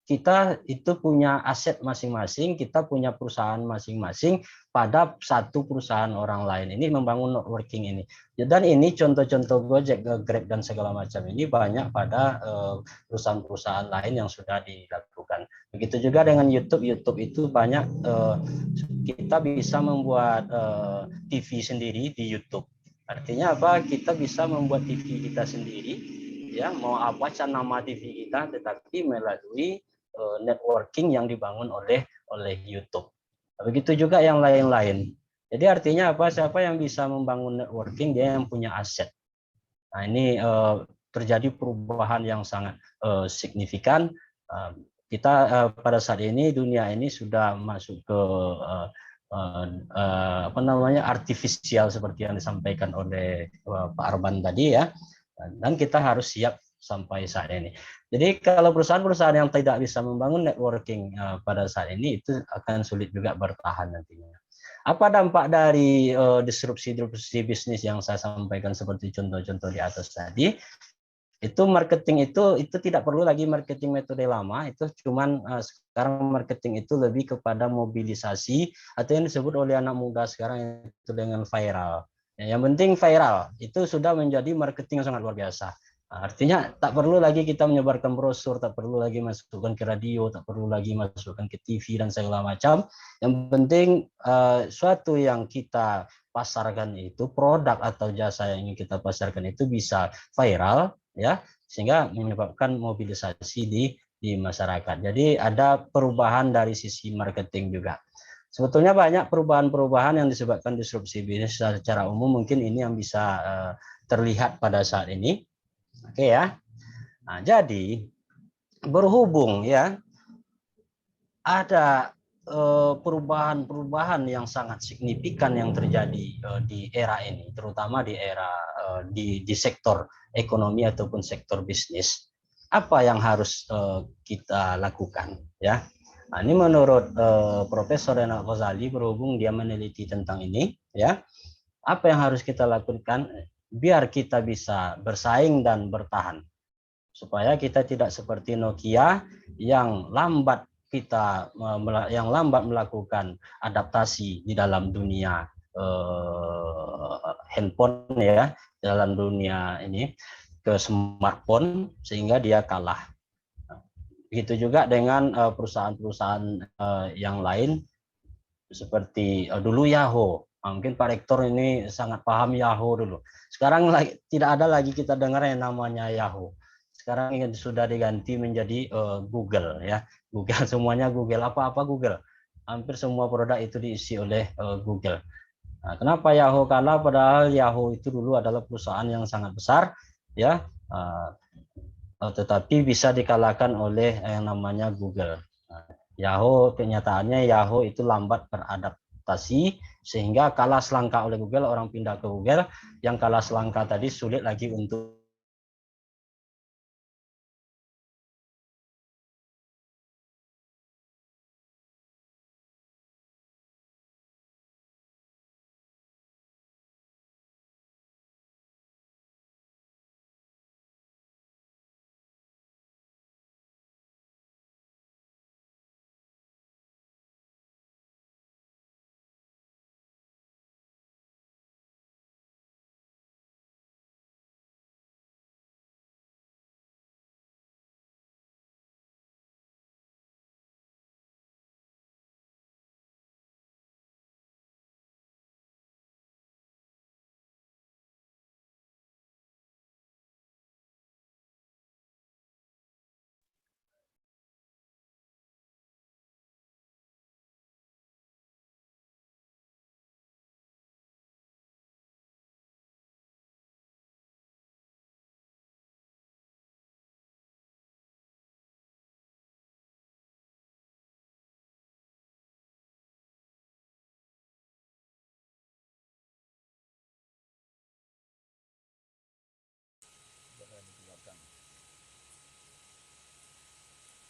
kita itu punya aset masing-masing, kita punya perusahaan masing-masing pada satu perusahaan orang lain. Ini membangun networking ini. Dan ini contoh-contoh Gojek, Grab dan segala macam ini banyak pada perusahaan-perusahaan lain yang sudah dilakukan. Begitu juga dengan YouTube. YouTube itu banyak kita bisa membuat TV sendiri di YouTube. Artinya apa? Kita bisa membuat TV kita sendiri, ya, mau apa nama TV kita, tetapi melalui networking yang dibangun oleh YouTube. Begitu juga yang lain-lain. Jadi artinya apa? Siapa yang bisa membangun networking, dia yang punya aset. Nah, ini terjadi perubahan yang sangat signifikan. Kita pada saat ini dunia ini sudah masuk ke apa namanya artifisial seperti yang disampaikan oleh Pak Arban tadi ya. Dan kita harus siap sampai saat ini. Jadi kalau perusahaan-perusahaan yang tidak bisa membangun networking pada saat ini itu akan sulit juga bertahan nantinya. Apa dampak dari disrupsi bisnis yang saya sampaikan seperti contoh-contoh di atas tadi? Itu marketing itu tidak perlu lagi marketing metode lama, itu cuman sekarang marketing itu lebih kepada mobilisasi atau yang disebut oleh anak muda sekarang itu dengan viral. Ya, yang penting viral itu sudah menjadi marketing yang sangat luar biasa. Nah, artinya tak perlu lagi kita menyebarkan brosur, tak perlu lagi masukkan ke radio, tak perlu lagi masukkan ke TV dan segala macam. Yang penting suatu yang kita pasarkan itu, produk atau jasa yang ingin kita pasarkan itu bisa viral, ya, sehingga menyebabkan mobilisasi di masyarakat. Jadi ada perubahan dari sisi marketing juga. Sebetulnya banyak perubahan-perubahan yang disebabkan disrupsi bisnis secara umum, mungkin ini yang bisa terlihat pada saat ini. Oke ya. Nah, jadi berhubung ya ada perubahan-perubahan yang sangat signifikan yang terjadi di era ini, terutama di era di sektor ekonomi ataupun sektor bisnis. Apa yang harus kita lakukan, ya? Nah, ini menurut Profesor Renal Ghazali, berhubung dia meneliti tentang ini, ya, apa yang harus kita lakukan biar kita bisa bersaing dan bertahan, supaya kita tidak seperti Nokia yang lambat melakukan adaptasi di dalam dunia handphone, ya, dalam dunia ini ke smartphone, sehingga dia kalah. Begitu juga dengan perusahaan-perusahaan yang lain seperti dulu Yahoo. Mungkin Pak Rektor ini sangat paham Yahoo dulu. Sekarang tidak ada lagi kita dengar yang namanya Yahoo. Sekarang sudah diganti menjadi Google, ya. Google, semuanya Google, apa-apa Google. Hampir semua produk itu diisi oleh Google. Nah, kenapa Yahoo kalah? Padahal Yahoo itu dulu adalah perusahaan yang sangat besar, ya, tetapi bisa dikalahkan oleh yang namanya Google. Nah, Yahoo, kenyataannya Yahoo itu lambat beradaptasi sehingga kalah selangkah oleh Google, orang pindah ke Google. Yang kalah selangkah tadi sulit lagi untuk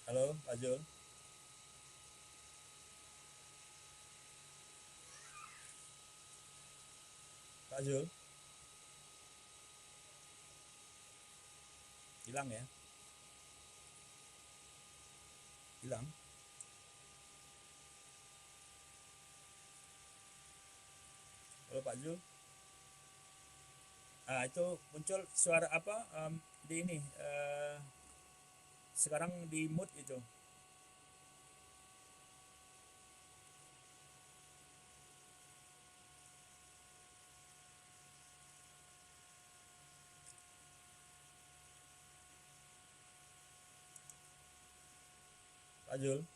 Halo, Pak Zul. Pak Zul. Hilang ya? Hilang. Halo Pak Zul. Ah, itu muncul suara apa di ini sekarang di mute itu. Pak Zul.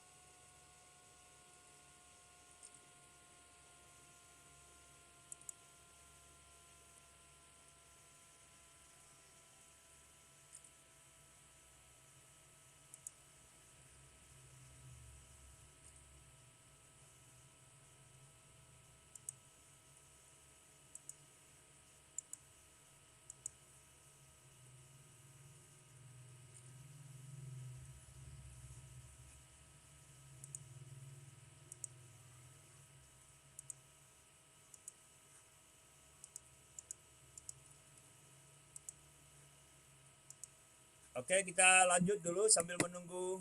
Oke, kita lanjut dulu sambil menunggu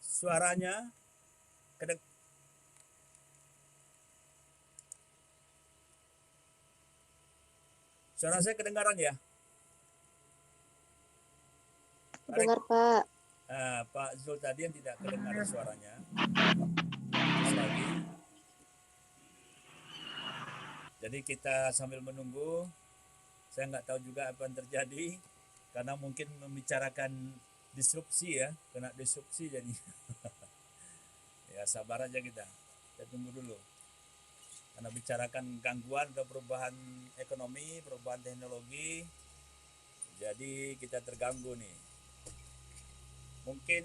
suaranya. Suara saya kedengaran ya? Dengar, Pak. Pak Zul tadi yang tidak kedengaran suaranya. Terus lagi. Jadi kita sambil menunggu. Saya nggak tahu juga apa yang terjadi karena mungkin membicarakan disrupsi ya, kena disrupsi jadi. Ya sabar aja kita tunggu dulu. Karena bicarakan gangguan atau perubahan ekonomi, perubahan teknologi, jadi kita terganggu nih. Mungkin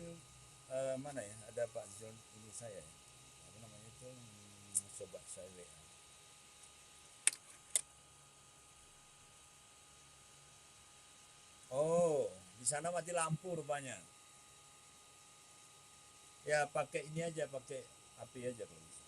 mana ya, ada Pak Zul ini saya ya. Apa namanya itu? Coba saya lihat. Oh, di sana mati lampu rupanya. Ya pakai ini aja, pakai api aja kalau bisa.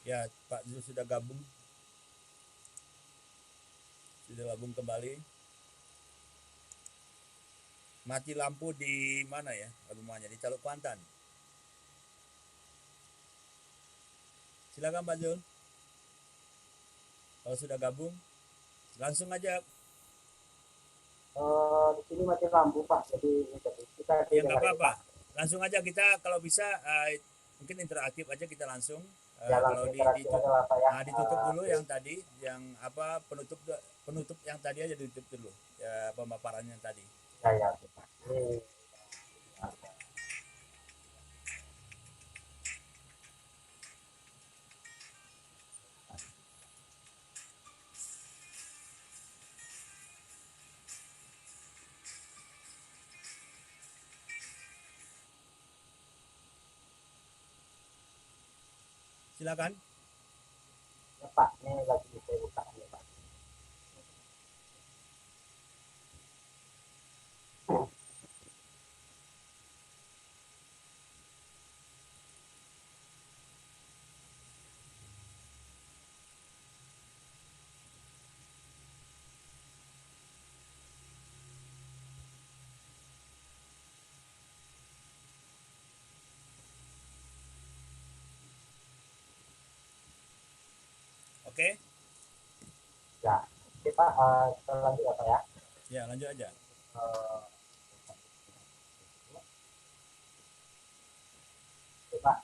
Ya, Pak Zul sudah gabung. Sudah gabung kembali. Mati lampu di mana ya rumahnya? Di Teluk Kuantan. Silakan Pak Zul. Kalau sudah gabung, langsung aja. Di sini mati lampu Pak, jadi kita Ya nggak apa-apa. Langsung aja kita kalau bisa mungkin interaktif aja kita langsung. Kalau ditutup dulu yang tadi, yang apa penutup yang tadi aja ditutup dulu. Ya pemaparan yang tadi. Ya. Silakan. Ya Pak, ini lagi saya buka ini Pak. Oke. Ya, kita lanjut ya Pak ya. Ya lanjut aja. Pak,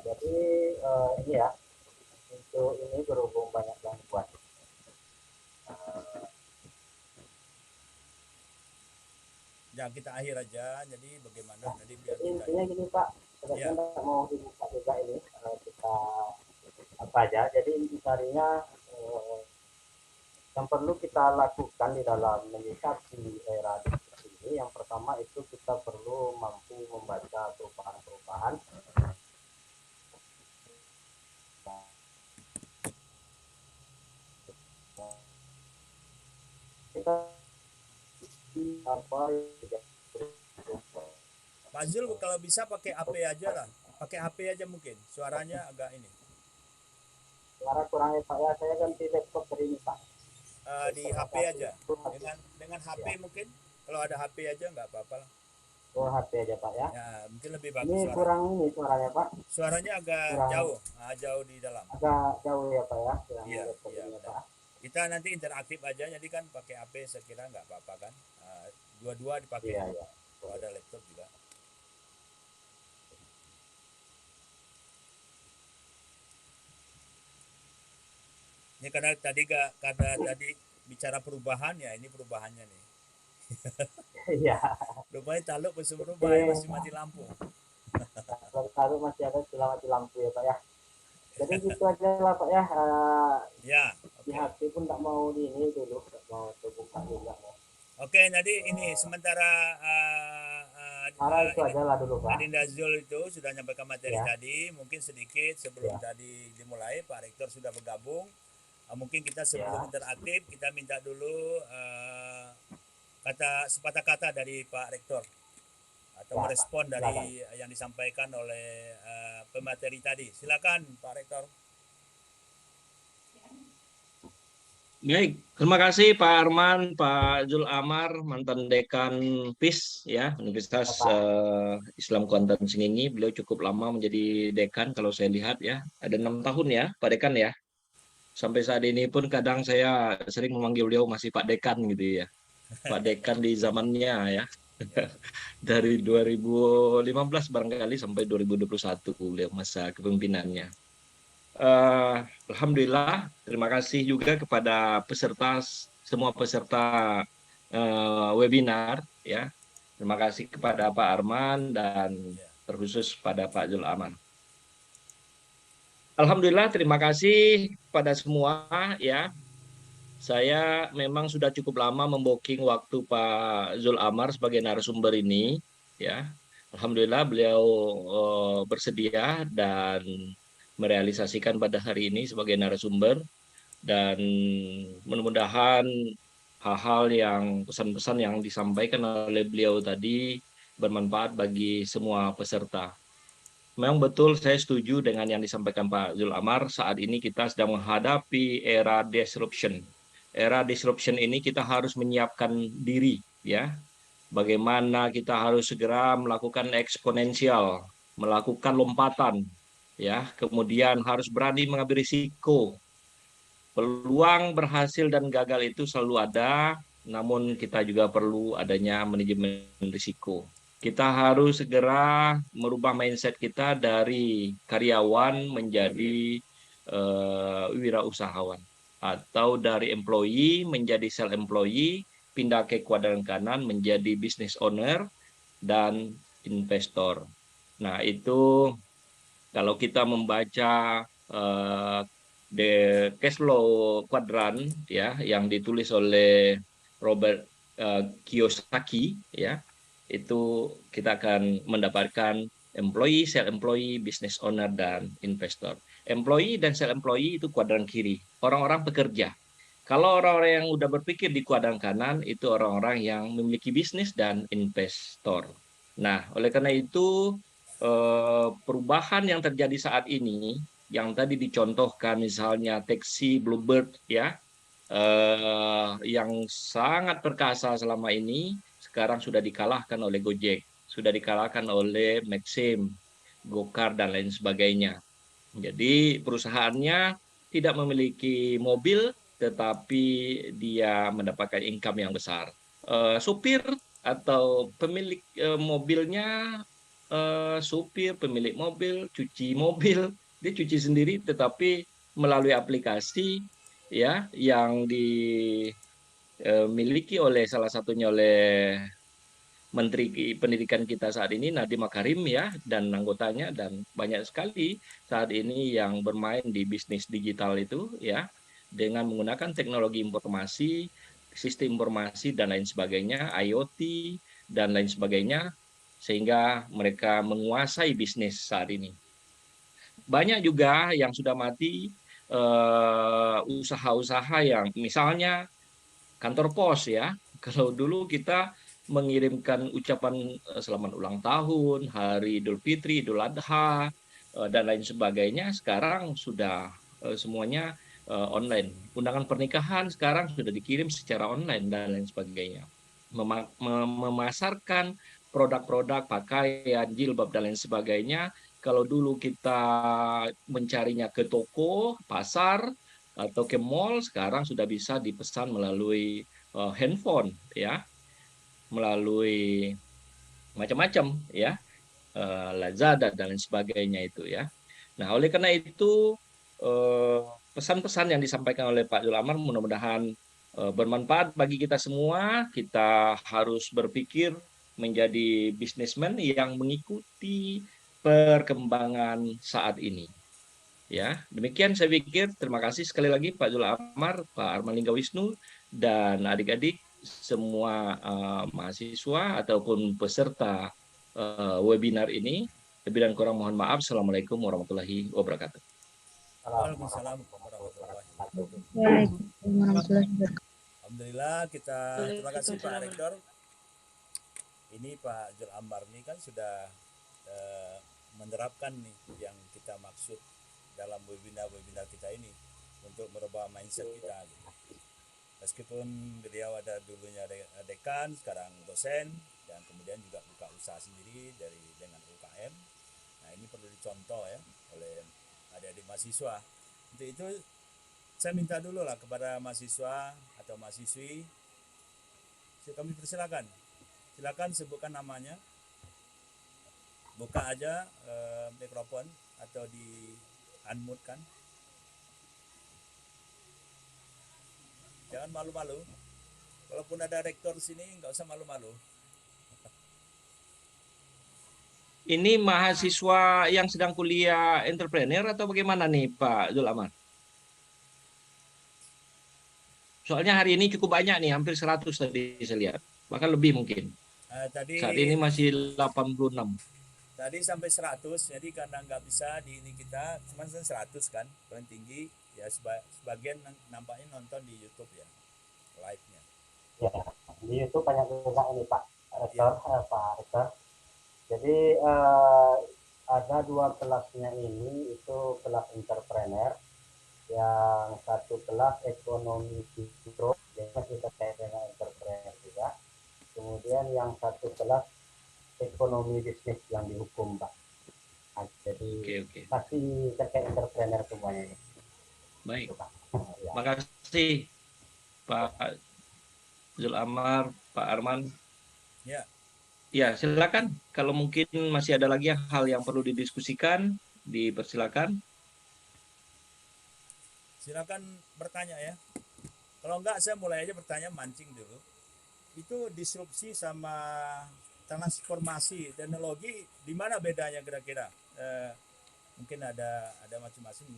jadi ini ya, untuk ini berhubung banyak gangguan. Ya kita akhir aja. Jadi bagaimana tadi biar Jadi kita. intinya gini Pak, sebenarnya nggak mau dibuka juga ini, kita apa aja. Jadi intinya yang perlu kita lakukan di dalam menyikapi era digital ini, yang pertama itu kita perlu mampu membaca perubahan-perubahan kita apa Pak Zul kalau bisa pakai HP aja lah. Pakai HP aja mungkin. Suaranya agak ini. suara kurang ya Pak ya, saya ganti laptop dari ini Pak. Di HP aja. Dengan HP mungkin. Kalau ada HP aja nggak apa-apa lah. Oh HP aja Pak ya. Ya mungkin lebih bagus Ini suara. kurang ini suaranya Pak. Suaranya agak Kurang. jauh. Jauh di dalam. Agak jauh ya Pak ya. Iya, ini, benar. Pak. Kita nanti interaktif aja. Jadi kan pakai HP saya kira nggak apa-apa kan. Dua-dua dipakai. Iya. Kalau ada laptop juga. Ini karena tadi bicara perubahan ya, ini perubahannya nih. Iya. Rupanya Taluk masih berubah, masih mati lampu. Lalu masih ada istilah mati lampu ya Pak ya. Jadi gitu aja lah Pak ya. Ya. Di HP pun tak mau di ini dulu, tak mau terbuka juga. Oke, jadi ini sementara itu aja lah dulu Pak. Adinda Zul itu sudah nyampaikan materi Ya. tadi, mungkin sedikit sebelum tadi dimulai Pak Rektor sudah bergabung. Mungkin kita sebelum interaktif kita minta dulu sepatah kata dari Pak Rektor atau Ya, Pak. merespon dari yang disampaikan oleh pemateri tadi. Silakan Pak Rektor. Baik, terima kasih Pak Arman, Pak Zul Amar, mantan dekan PIS ya, Universitas Islam Kuantan Sengingi. Beliau cukup lama menjadi dekan kalau saya lihat ya, ada 6 tahun ya Pak Dekan ya. Sampai saat ini pun kadang saya sering memanggil beliau masih Pak Dekan gitu ya. Pak Dekan di zamannya ya. Dari 2015 barangkali sampai 2021 beliau masa kepemimpinannya. Alhamdulillah, terima kasih juga kepada semua peserta webinar ya. Terima kasih kepada Pak Arman dan terkhusus pada Pak Zul Aman. Alhamdulillah, terima kasih kepada semua ya. Saya memang sudah cukup lama membooking waktu Pak Zul Amar sebagai narasumber ini ya. Alhamdulillah beliau bersedia dan merealisasikan pada hari ini sebagai narasumber, dan mudah-mudahan hal-hal yang pesan-pesan yang disampaikan oleh beliau tadi bermanfaat bagi semua peserta. Memang betul saya setuju dengan yang disampaikan Pak Zul Amar, saat ini kita sedang menghadapi era disruption. Era disruption ini kita harus menyiapkan diri ya. Bagaimana kita harus segera melakukan eksponensial, melakukan lompatan ya, kemudian harus berani mengambil risiko. Peluang berhasil dan gagal itu selalu ada, namun kita juga perlu adanya manajemen risiko. Kita harus segera merubah mindset kita dari karyawan menjadi wirausahawan, atau dari employee menjadi self employee, pindah ke kuadran kanan menjadi business owner dan investor. Nah, itu kalau kita membaca The Cash Flow Quadrant ya, yang ditulis oleh Robert Kiyosaki ya, itu kita akan mendapatkan employee, self employee, business owner, dan investor. Employee dan self employee itu kuadran kiri, orang-orang pekerja. Kalau orang-orang yang udah berpikir di kuadran kanan itu orang-orang yang memiliki bisnis dan investor. Nah, oleh karena itu perubahan yang terjadi saat ini, yang tadi dicontohkan misalnya taksi Bluebird ya, yang sangat perkasa selama ini, sekarang sudah dikalahkan oleh Gojek, sudah dikalahkan oleh Maxim, Gokar, dan lain sebagainya. Jadi perusahaannya tidak memiliki mobil, tetapi dia mendapatkan income yang besar. Supir atau pemilik mobilnya, supir, pemilik mobil, cuci mobil, dia cuci sendiri, tetapi melalui aplikasi ya yang dimiliki oleh salah satunya oleh Menteri Pendidikan kita saat ini, Nadiem Makarim ya, dan anggotanya, dan banyak sekali saat ini yang bermain di bisnis digital itu ya, dengan menggunakan teknologi informasi, sistem informasi dan lain sebagainya, IoT dan lain sebagainya, sehingga mereka menguasai bisnis saat ini. Banyak juga yang sudah mati usaha-usaha yang misalnya kantor pos ya. Kalau dulu kita mengirimkan ucapan selamat ulang tahun, hari Idul Fitri, Idul Adha, dan lain sebagainya, sekarang sudah semuanya online. Undangan pernikahan sekarang sudah dikirim secara online dan lain sebagainya. Memasarkan produk-produk pakaian, jilbab, dan lain sebagainya, kalau dulu kita mencarinya ke toko, pasar, atau ke mall, sekarang sudah bisa dipesan melalui handphone ya, melalui macam-macam ya, Lazada dan lain sebagainya itu ya. Nah, oleh karena itu pesan-pesan yang disampaikan oleh Pak Zul Amar mudah-mudahan bermanfaat bagi kita semua. Kita harus berpikir menjadi bisnismen yang mengikuti perkembangan saat ini. Ya, demikian saya pikir. Terima kasih sekali lagi Pak Zul Amar, Pak Arman Lingga Wisnu, dan adik-adik semua mahasiswa ataupun peserta webinar ini. Lebih dan kurang mohon maaf. Assalamualaikum warahmatullahi wabarakatuh. Waalaikumsalam warahmatullahi wabarakatuh. Waalaikumsalam warahmatullahi wabarakatuh. Alhamdulillah kita Boleh terima kasih Pak silakan. Rektor. Ini Pak Jul Ammar ini kan sudah menerapkan nih yang kita maksud dalam webinar kita ini untuk merubah mindset kita. Gitu. Meskipun beliau ada dulunya dekan, sekarang dosen, dan kemudian juga buka usaha sendiri dengan UKM. Nah ini perlu dicontoh ya oleh adik-adik mahasiswa. Untuk itu saya minta dulu lah kepada mahasiswa atau mahasiswi, kami persilakan. Silakan sebutkan namanya, buka aja mikrofon atau di unmute kan. Jangan malu-malu. Walaupun ada rektor sini, nggak usah malu-malu. Ini mahasiswa yang sedang kuliah entrepreneur atau bagaimana nih Pak Zul Ammar? Soalnya hari ini cukup banyak nih, hampir 100 tadi saya lihat. Bahkan lebih mungkin. Saat ini masih 86. Tadi sampai 100, jadi karena nggak bisa di ini kita, cuma 100 kan, paling tinggi. Ya sebagian nampaknya nonton di YouTube ya, live-nya. Ya, di YouTube banyak juga ini Pak Rektor, Pak Rektor. Jadi ada dua kelasnya ini, itu kelas entrepreneur, yang satu kelas ekonomi mikro, yang masih terkait dengan entrepreneur juga. Kemudian yang satu kelas ekonomi bisnis yang dihukum Pak. Nah, jadi pasti terkait entrepreneur semuanya ini. Baik, Ya. makasih Pak Zul Ammar, Pak Arman. Ya. Ya, silakan. Kalau mungkin masih ada lagi hal yang perlu didiskusikan, dipersilakan. Silakan bertanya ya. Kalau enggak saya mulai aja bertanya, mancing dulu. Itu disrupsi sama transformasi teknologi, di mana bedanya kira-kira? Mungkin ada macam-macam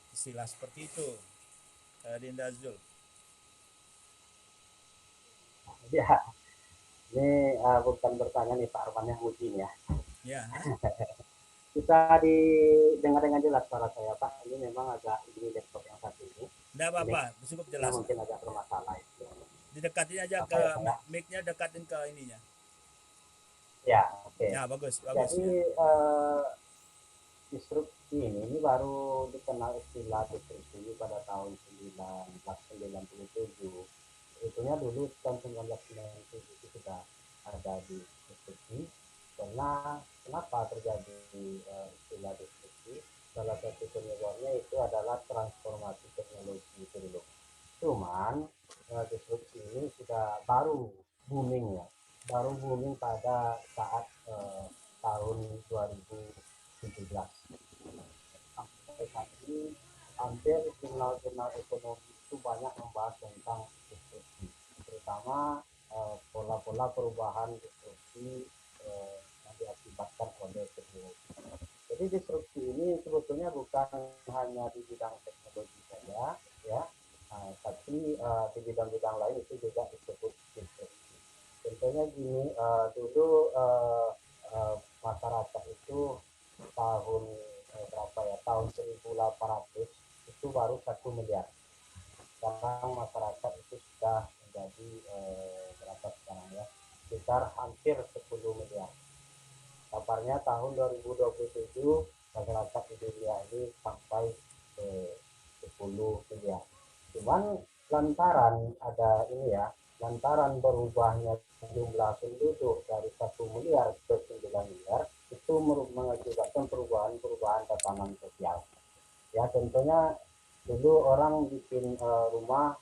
istilah seperti itu. Dinda Zul. Ya, ini bukan bertanya nih Pak Arman yang uji ya. Ya. Kita didengar dengan jelas suara saya Pak. Ini memang agak ini laptop yang satu ini. Tidak apa-apa, cukup jelas. Mungkin agak bermasalah itu. Didekatin aja ke mic-nya, dekatin ke ininya. Ya, oke. Ya, bagus. Jadi disrupsi ini baru dikenal istilah disrupsi pada tahun 1997. Sebetulnya dulu tahun 1997 itu sudah ada di disrupsi. Karena kenapa terjadi istilah disrupsi? Salah satu penyebabnya itu adalah transformasi teknologi itu dulu. Cuman disrupsi ini sudah baru booming ya. Baru booming pada saat tahun 2017. Sampai saat ini hampir jurnal-jurnal ekonomi itu banyak membahas tentang disrupsi, terutama pola-pola perubahan disrupsi yang diakibatkan oleh teknologi. Jadi disrupsi ini sebetulnya bukan hanya di bidang teknologi saja, ya, tapi di bidang-bidang lain itu juga disebut disrupsi. Contohnya gini, dulu masyarakat itu tahun berapa ya, tahun 1800 itu baru 1 miliar. Sekarang masyarakat itu sudah menjadi berapa sekarang ya, sekitar hampir 10 miliar. Kabarnya tahun 2027 masyarakat di dunia ini sampai 10 miliar. Cuman lantaran ada ini ya, lantaran berubahnya jumlah penduduk dari 1 miliar ke 9 miliar, itu mengakibatkan perubahan tatanan sosial. Ya, contohnya dulu orang bikin rumah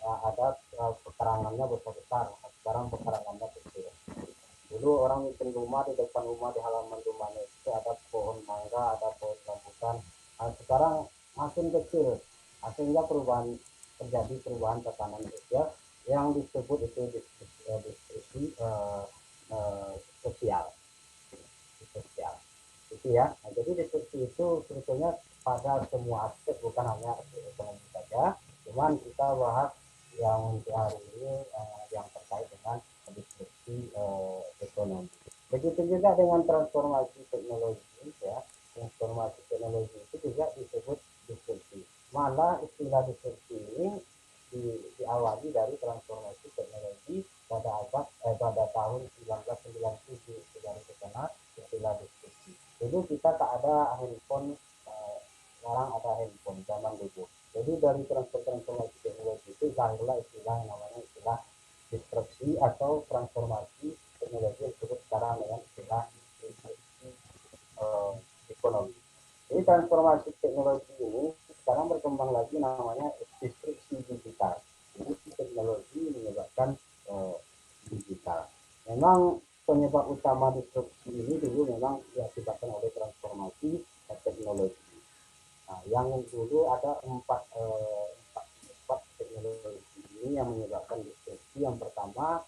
ada pekarangannya besar-besar, sekarang pekarangannya kecil. Dulu orang bikin rumah di depan rumah, di halaman rumahnya itu ada pohon mangga, ada pohon rambutan. Sekarang makin kecil, sehingga terjadi perubahan tatanan sosial yang disebut itu disrupsi sosial. Itu ya. Nah, jadi disrupsi itu sebetulnya pada semua aspek, bukan hanya aspek ekonomi saja. Cuman kita bahas yang untuk hari ini yang terkait dengan disrupsi ekonomi. Begitu juga dengan transformasi teknologi ya. Transformasi teknologi itu juga disebut disrupsi. Malah istilah disrupsi ini diawali dari transformasi teknologi pada tahun 1997 itu baru terkenal istilah diskusi. Dulu kita tak ada handphone, sekarang ada handphone zaman dulu. Jadi dari transformasi teknologi itu lahirlah istilah yang namanya istilah disrupsi atau transformasi teknologi yang disebut sekarang dengan istilah disrupsi ekonomi. Jadi transformasi teknologi ini sekarang berkembang lagi namanya disrupsi digital. Jadi teknologi menyebabkan digital. Memang penyebab utama disrupsi ini dulu memang diakibatkan oleh transformasi teknologi. Nah, yang dulu ada empat teknologi ini yang menyebabkan disrupsi. Yang pertama,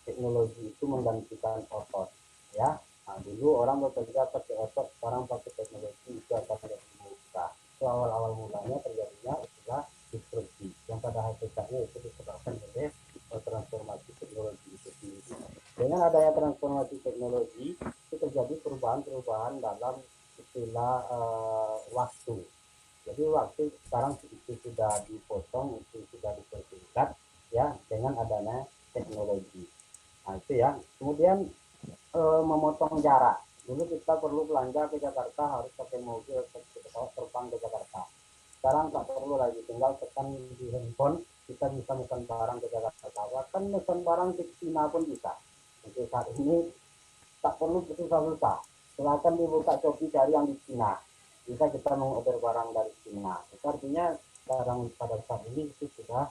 teknologi itu menggantikan otot, ya. Nah, dulu orang bekerja pakai otot, sekarang pakai teknologi itu akan lebih mudah. Itu awal-awal mulanya terjadinya istilah disrupsi, yang pada hakikatnya itu disebabkan oleh transformasi teknologi itu sendiri. Dengan adanya transformasi teknologi, itu terjadi perubahan-perubahan dalam istilah waktu. Jadi waktu sekarang itu sudah dipotong, itu sudah dipersingkat, ya, dengan adanya teknologi. Nah, itu ya. Kemudian memotong jarak. Dulu kita perlu belanja ke Jakarta harus pakai mobil atau pesawat terbang ke Jakarta. Sekarang tak perlu lagi, tinggal tekan di handphone kita bisa memesan barang ke Jakarta. Bahkan memesan barang ke Cina pun bisa. Untuk saat ini tak perlu susah-susah. Silakan dibuka Shopee cari yang di Cina. Bisa kita mengorder barang dari Cina. Itu artinya sekarang pada saat ini itu sudah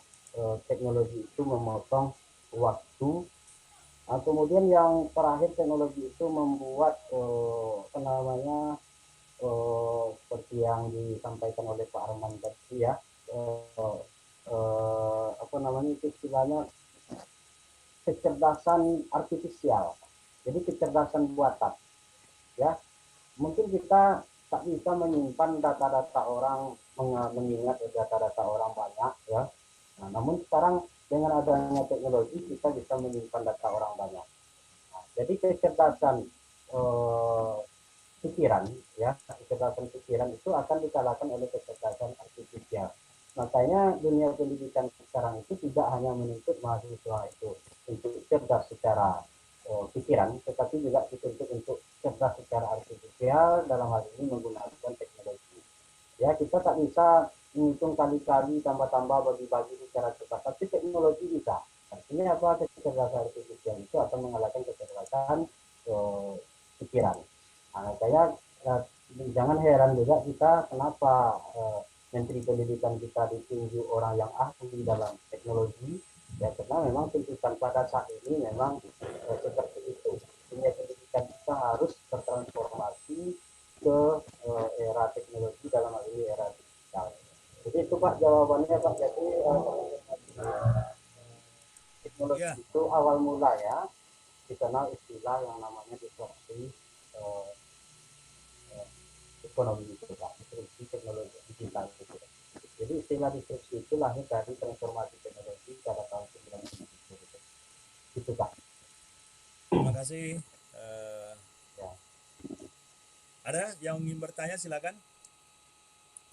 teknologi itu memotong waktu. Nah, kemudian yang terakhir teknologi itu membuat seperti yang disampaikan oleh Pak Arman tadi, ya, itu istilahnya kecerdasan artifisial. Jadi kecerdasan buatan, ya. Mungkin kita tak bisa menyimpan data-data orang, mengingat data-data orang banyak, ya. Nah, namun sekarang dengan adanya teknologi kita bisa menyimpan data orang banyak. Nah, jadi kecerdasan pikiran, ya, kecerdasan pikiran itu akan dikalahkan oleh kecerdasan artifisial. Makanya dunia pendidikan sekarang itu tidak hanya menuntut mahasiswa itu untuk cerdas secara pikiran, tetapi juga dituntut untuk cerdas secara artifisial, dalam hal ini menggunakan teknologi. Ya, kita tak bisa menghitung kali-kali, tambah-tambah, bagi-bagi secara cepat, tapi teknologi bisa. Artinya apa? Kecerdasan artifisial itu akan mengalahkan kecerdasan pikiran. Nah, jangan heran juga kita kenapa Menteri Pendidikan kita ditunjuk orang yang ahli dalam teknologi, ya, karena memang tuntutan pada saat ini memang seperti itu. Dunia pendidikan kita harus bertransformasi ke era teknologi, dalam hal ini era digital. Jadi itu Pak jawabannya Pak. Jadi teknologi itu awal mula, ya, dikenal istilah yang namanya disrupsi ekonomi itu Pak, disrupsi teknologi digital itu. Jadi istilah disrupsi itu lahir dari transformasi teknologi pada tahun 1990 itu Pak. Terima kasih. Ya. Ada yang ingin bertanya, silakan.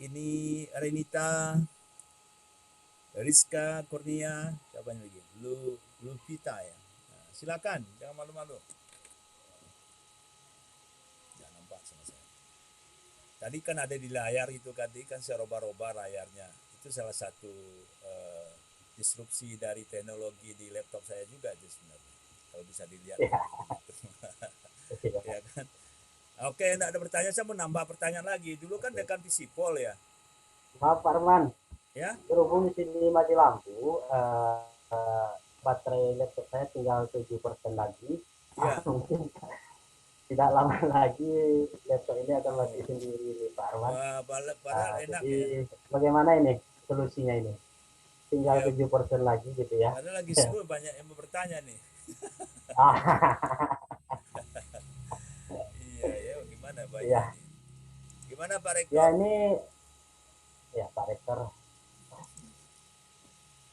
Ini Renita, Rizka, Kurnia, siapa lagi? Lupita, ya. Nah, silakan, jangan malu-malu. Jangan nampak sama saya. Tadi kan ada di layar itu, tadi kan saya roba-roba layarnya. Itu salah satu disrupsi dari teknologi di laptop saya juga itu sebenarnya. Kalau bisa dilihat. Ya kan? Oke, enggak ada pertanyaan, saya mau nambah pertanyaan lagi. Dulu kan dekan Visipol, ya. Maaf Pak Arman, Ya. berhubung di sini mati lampu, baterai laptop saya tinggal 7% lagi. Ya. Mungkin tidak lama lagi laptop ini akan mati sendiri Pak Arman. Wah, padahal enak, jadi ya. bagaimana ini solusinya ini? Tinggal 7% lagi gitu ya. Padahal lagi seru, banyak yang mau bertanya nih. Iya, ya, gimana Pak ini? Iya. Gimana Pak Rektor? Ya ini, ya Pak Rektor.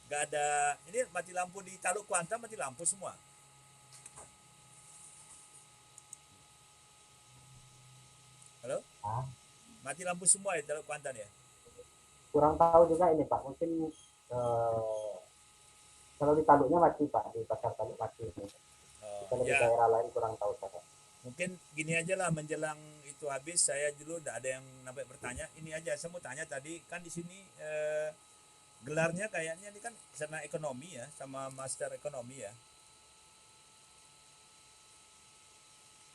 Gak ada, ini mati lampu di Taluk Kuantan, mati lampu semua. Halo? Mati lampu semua ya Taluk Kuantan, ya? kurang tahu juga ini Pak, mungkin kalau di Taluknya mati Pak, di pasar Taluk mati ini. Kalau di Ya, daerah lain kurang tahu saya. mungkin gini aja lah, menjelang itu habis saya dulu udah ada yang sampai bertanya. Ini aja saya mau tanya tadi, kan di sini gelarnya kayaknya ini kan sarjana ekonomi ya, sama master ekonomi ya.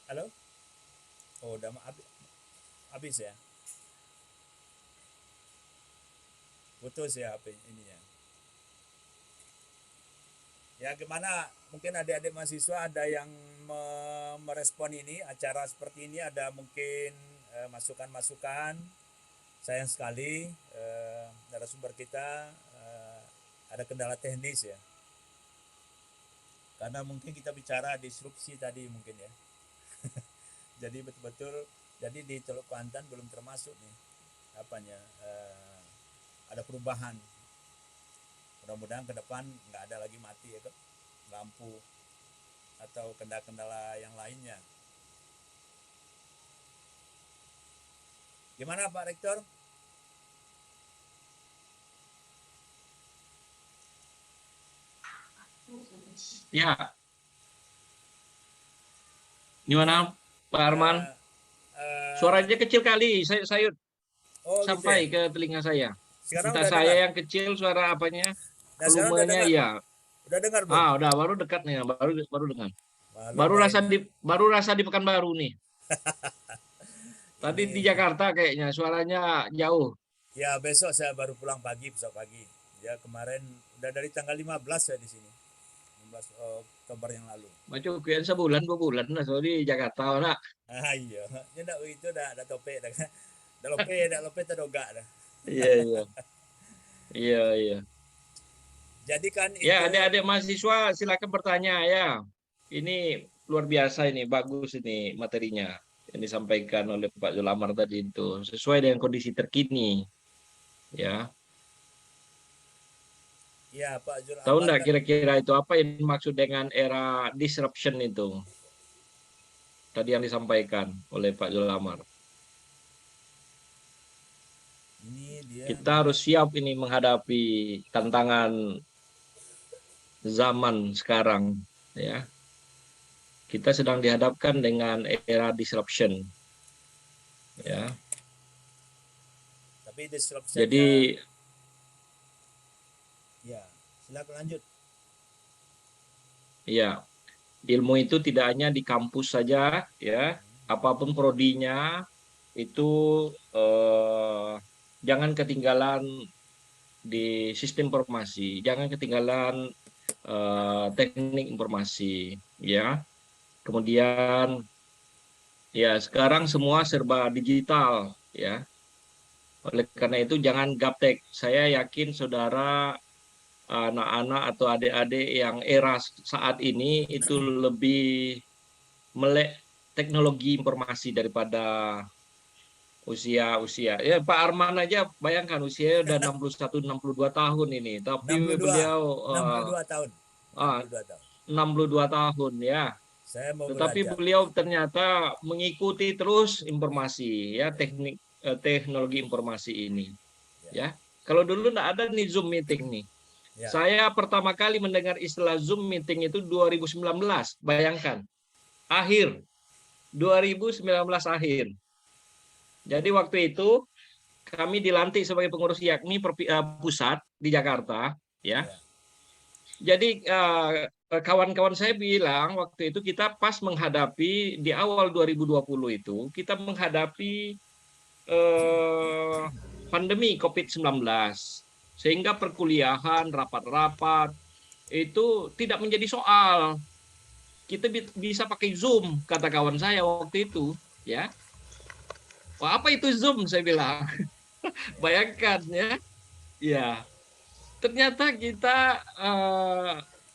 Halo? Oh, udah habis ya. Putus ya HP ininya. Ya gimana? Mungkin adik-adik mahasiswa ada yang merespon ini, acara seperti ini, ada mungkin masukan-masukan. Sayang sekali narasumber kita ada kendala teknis ya. Karena mungkin kita bicara disrupsi tadi mungkin ya. Jadi betul-betul, jadi di Teluk Kuantan belum termasuk nih apanya, ada perubahan. Mudah-mudahan ke depan nggak ada lagi mati ya kan, lampu atau kendala-kendala yang lainnya. Gimana Pak Rektor? Ya, gimana Pak Arman? Suaranya kecil kali, Sayud, oh, gitu sampai ya? ke telinga saya. Sekarang Entah udah saya dengar. yang kecil suara apanya, Nah, sekarang udah volumenya dengar. ya. Udah dengar belum? Udah baru dekat nih, baru dengar. Malam Baru rasa di Pekanbaru nih. Tadi ini. di Jakarta kayaknya suaranya jauh. Ya besok saya baru pulang pagi, besok pagi. Ya kemarin udah dari tanggal 15 saya di sini. 15 Oktober yang lalu. Macam kian sebulan 2 bulan lah soalnya di Jakarta nak. Iya. Ya enggak begitu dah topik dah. Dah lope terdogak dah. Iya. Iya. Jadi kan itu Ya, adik-adik mahasiswa silakan bertanya ya. Ini luar biasa ini, bagus ini materinya yang disampaikan oleh Pak Zulamar tadi itu sesuai dengan kondisi terkini. Ya, ya Pak Zul tahu Amar enggak kan, kira-kira itu apa yang dimaksud dengan era disruption itu? Tadi yang disampaikan oleh Pak Zulamar. ini dia Kita harus siap ini menghadapi tantangan zaman sekarang, ya. Kita sedang dihadapkan dengan era disruption, ya. tapi disruption Jadi ya silakan lanjut. ya, ilmu itu tidak hanya di kampus saja, ya. Apapun prodinya itu jangan ketinggalan di sistem informasi, jangan ketinggalan teknik informasi, ya. Kemudian ya sekarang semua serba digital, ya. Oleh karena itu jangan gaptek. Saya yakin saudara, anak-anak atau adik-adik yang era saat ini itu lebih melek teknologi informasi daripada usia. Ya Pak Arman aja bayangkan usia udah 61 62 tahun ini, tapi 62 beliau 62 tahun. 62 tahun. 62 tahun ya. Saya mau Tetapi belajar. beliau ternyata mengikuti terus informasi, ya, teknologi informasi ini, ya. Kalau dulu enggak ada nih Zoom meeting nih. Ya. Saya pertama kali mendengar istilah Zoom meeting itu 2019, bayangkan. Akhir 2019 akhir. Jadi waktu itu kami dilantik sebagai pengurus YAKMI pusat di Jakarta, ya. Jadi kawan-kawan saya bilang waktu itu kita pas menghadapi di awal 2020 itu kita menghadapi pandemi COVID-19 sehingga perkuliahan, rapat-rapat itu tidak menjadi soal. Kita bisa pakai Zoom, kata kawan saya waktu itu, ya. Wah, apa itu Zoom, saya bilang. Bayangkan ya. Ya. Ternyata kita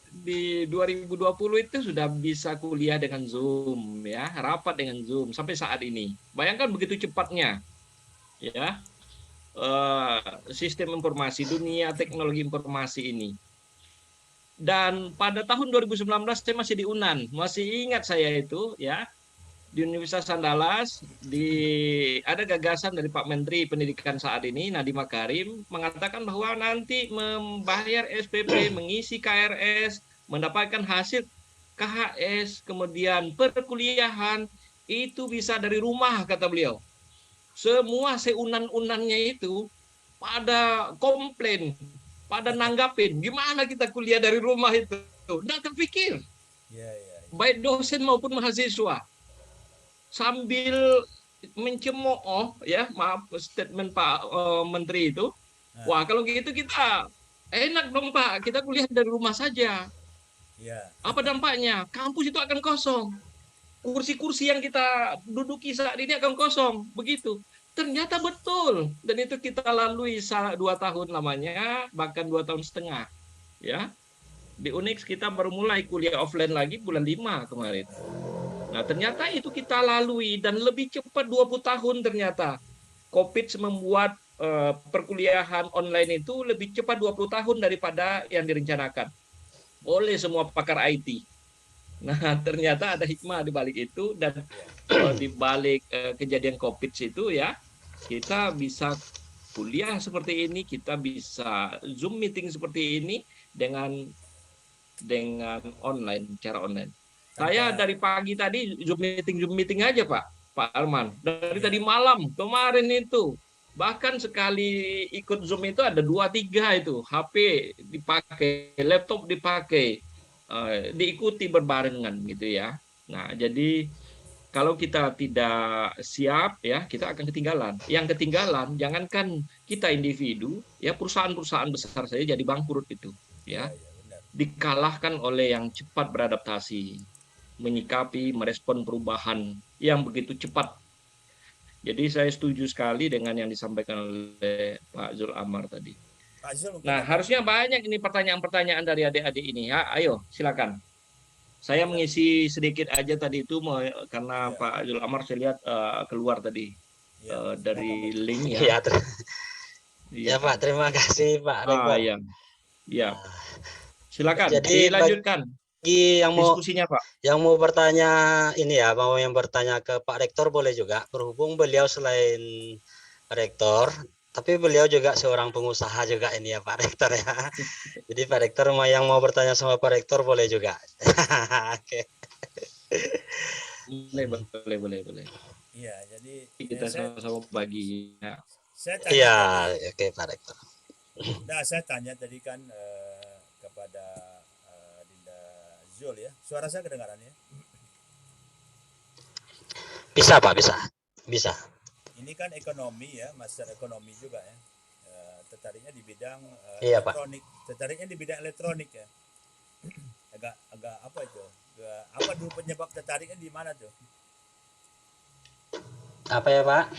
di 2020 itu sudah bisa kuliah dengan Zoom, ya, rapat dengan Zoom sampai saat ini. Bayangkan begitu cepatnya, ya, sistem informasi dunia teknologi informasi ini. Dan pada tahun 2019 saya masih di UNAN, masih ingat saya itu, ya, di Universitas Andalas ada gagasan dari Pak Menteri Pendidikan saat ini Nadiem Makarim mengatakan bahwa nanti membayar SPP, mengisi KRS, mendapatkan hasil KHS, kemudian perkuliahan itu bisa dari rumah kata beliau. Semua seunan-unannya itu pada komplain, pada nanggapin gimana kita kuliah dari rumah itu. Nggak terpikir. Ya, ya. Baik dosen maupun mahasiswa. Sambil mencemooh ya, maaf statement Pak Menteri itu. Wah, kalau gitu kita enak dong Pak, kita kuliah dari rumah saja. Ya. Apa dampaknya? Kampus itu akan kosong. Kursi-kursi yang kita duduki saat ini akan kosong. Begitu. Ternyata betul. Dan itu kita lalui 2 tahun lamanya, bahkan 2,5 tahun. Ya. Di Unix kita baru mulai kuliah offline lagi bulan 5 kemarin. Nah, ternyata itu kita lalui dan lebih cepat 20 tahun ternyata. COVID membuat perkuliahan online itu lebih cepat 20 tahun daripada yang direncanakan oleh semua pakar IT. Nah, ternyata ada hikmah di balik itu dan di balik kejadian COVID itu ya, kita bisa kuliah seperti ini, kita bisa Zoom meeting seperti ini dengan online, cara online. Saya dari pagi tadi Zoom meeting aja Pak Arman. Dari tadi malam kemarin itu. Bahkan sekali ikut Zoom itu ada 2-3 itu. HP dipakai, laptop dipakai. Diikuti berbarengan gitu ya. Nah, jadi kalau kita tidak siap ya, kita akan ketinggalan. Yang ketinggalan jangankan kita individu, ya perusahaan-perusahaan besar saja jadi bangkrut itu, ya. Dikalahkan oleh yang cepat beradaptasi, menyikapi, merespon perubahan yang begitu cepat. Jadi saya setuju sekali dengan yang disampaikan oleh Pak Zul Amar tadi. Nah, harusnya banyak ini pertanyaan-pertanyaan dari adik-adik ini ya. Ayo, silakan. Saya mengisi sedikit aja tadi itu karena Pak Zul Amar saya lihat keluar tadi dari link ya. Ya Pak, terima kasih Pak Rektor. Ya. Silakan Jadi dilanjutkan. Bagi yang mau diskusinya Pak. Yang mau bertanya ini ya, mau yang bertanya ke Pak Rektor boleh juga. Berhubung beliau selain Rektor, tapi beliau juga seorang pengusaha juga ini ya Pak Rektor ya. Jadi Pak Rektor yang mau bertanya sama Pak Rektor boleh juga. Oke. Boleh. Iya, jadi kita sama-sama bagi. Ya. Iya, oke Pak Rektor. Nah, saya tanya tadi kan kepada Zul ya, suara saya kedengaran ya? Bisa Pak, bisa. Ini kan ekonomi ya, master ekonomi juga ya. Tertariknya di bidang elektronik. Pak. Tertariknya di bidang elektronik ya. agak apa itu? Apa dulu penyebab tertariknya di mana tuh? Apa ya Pak?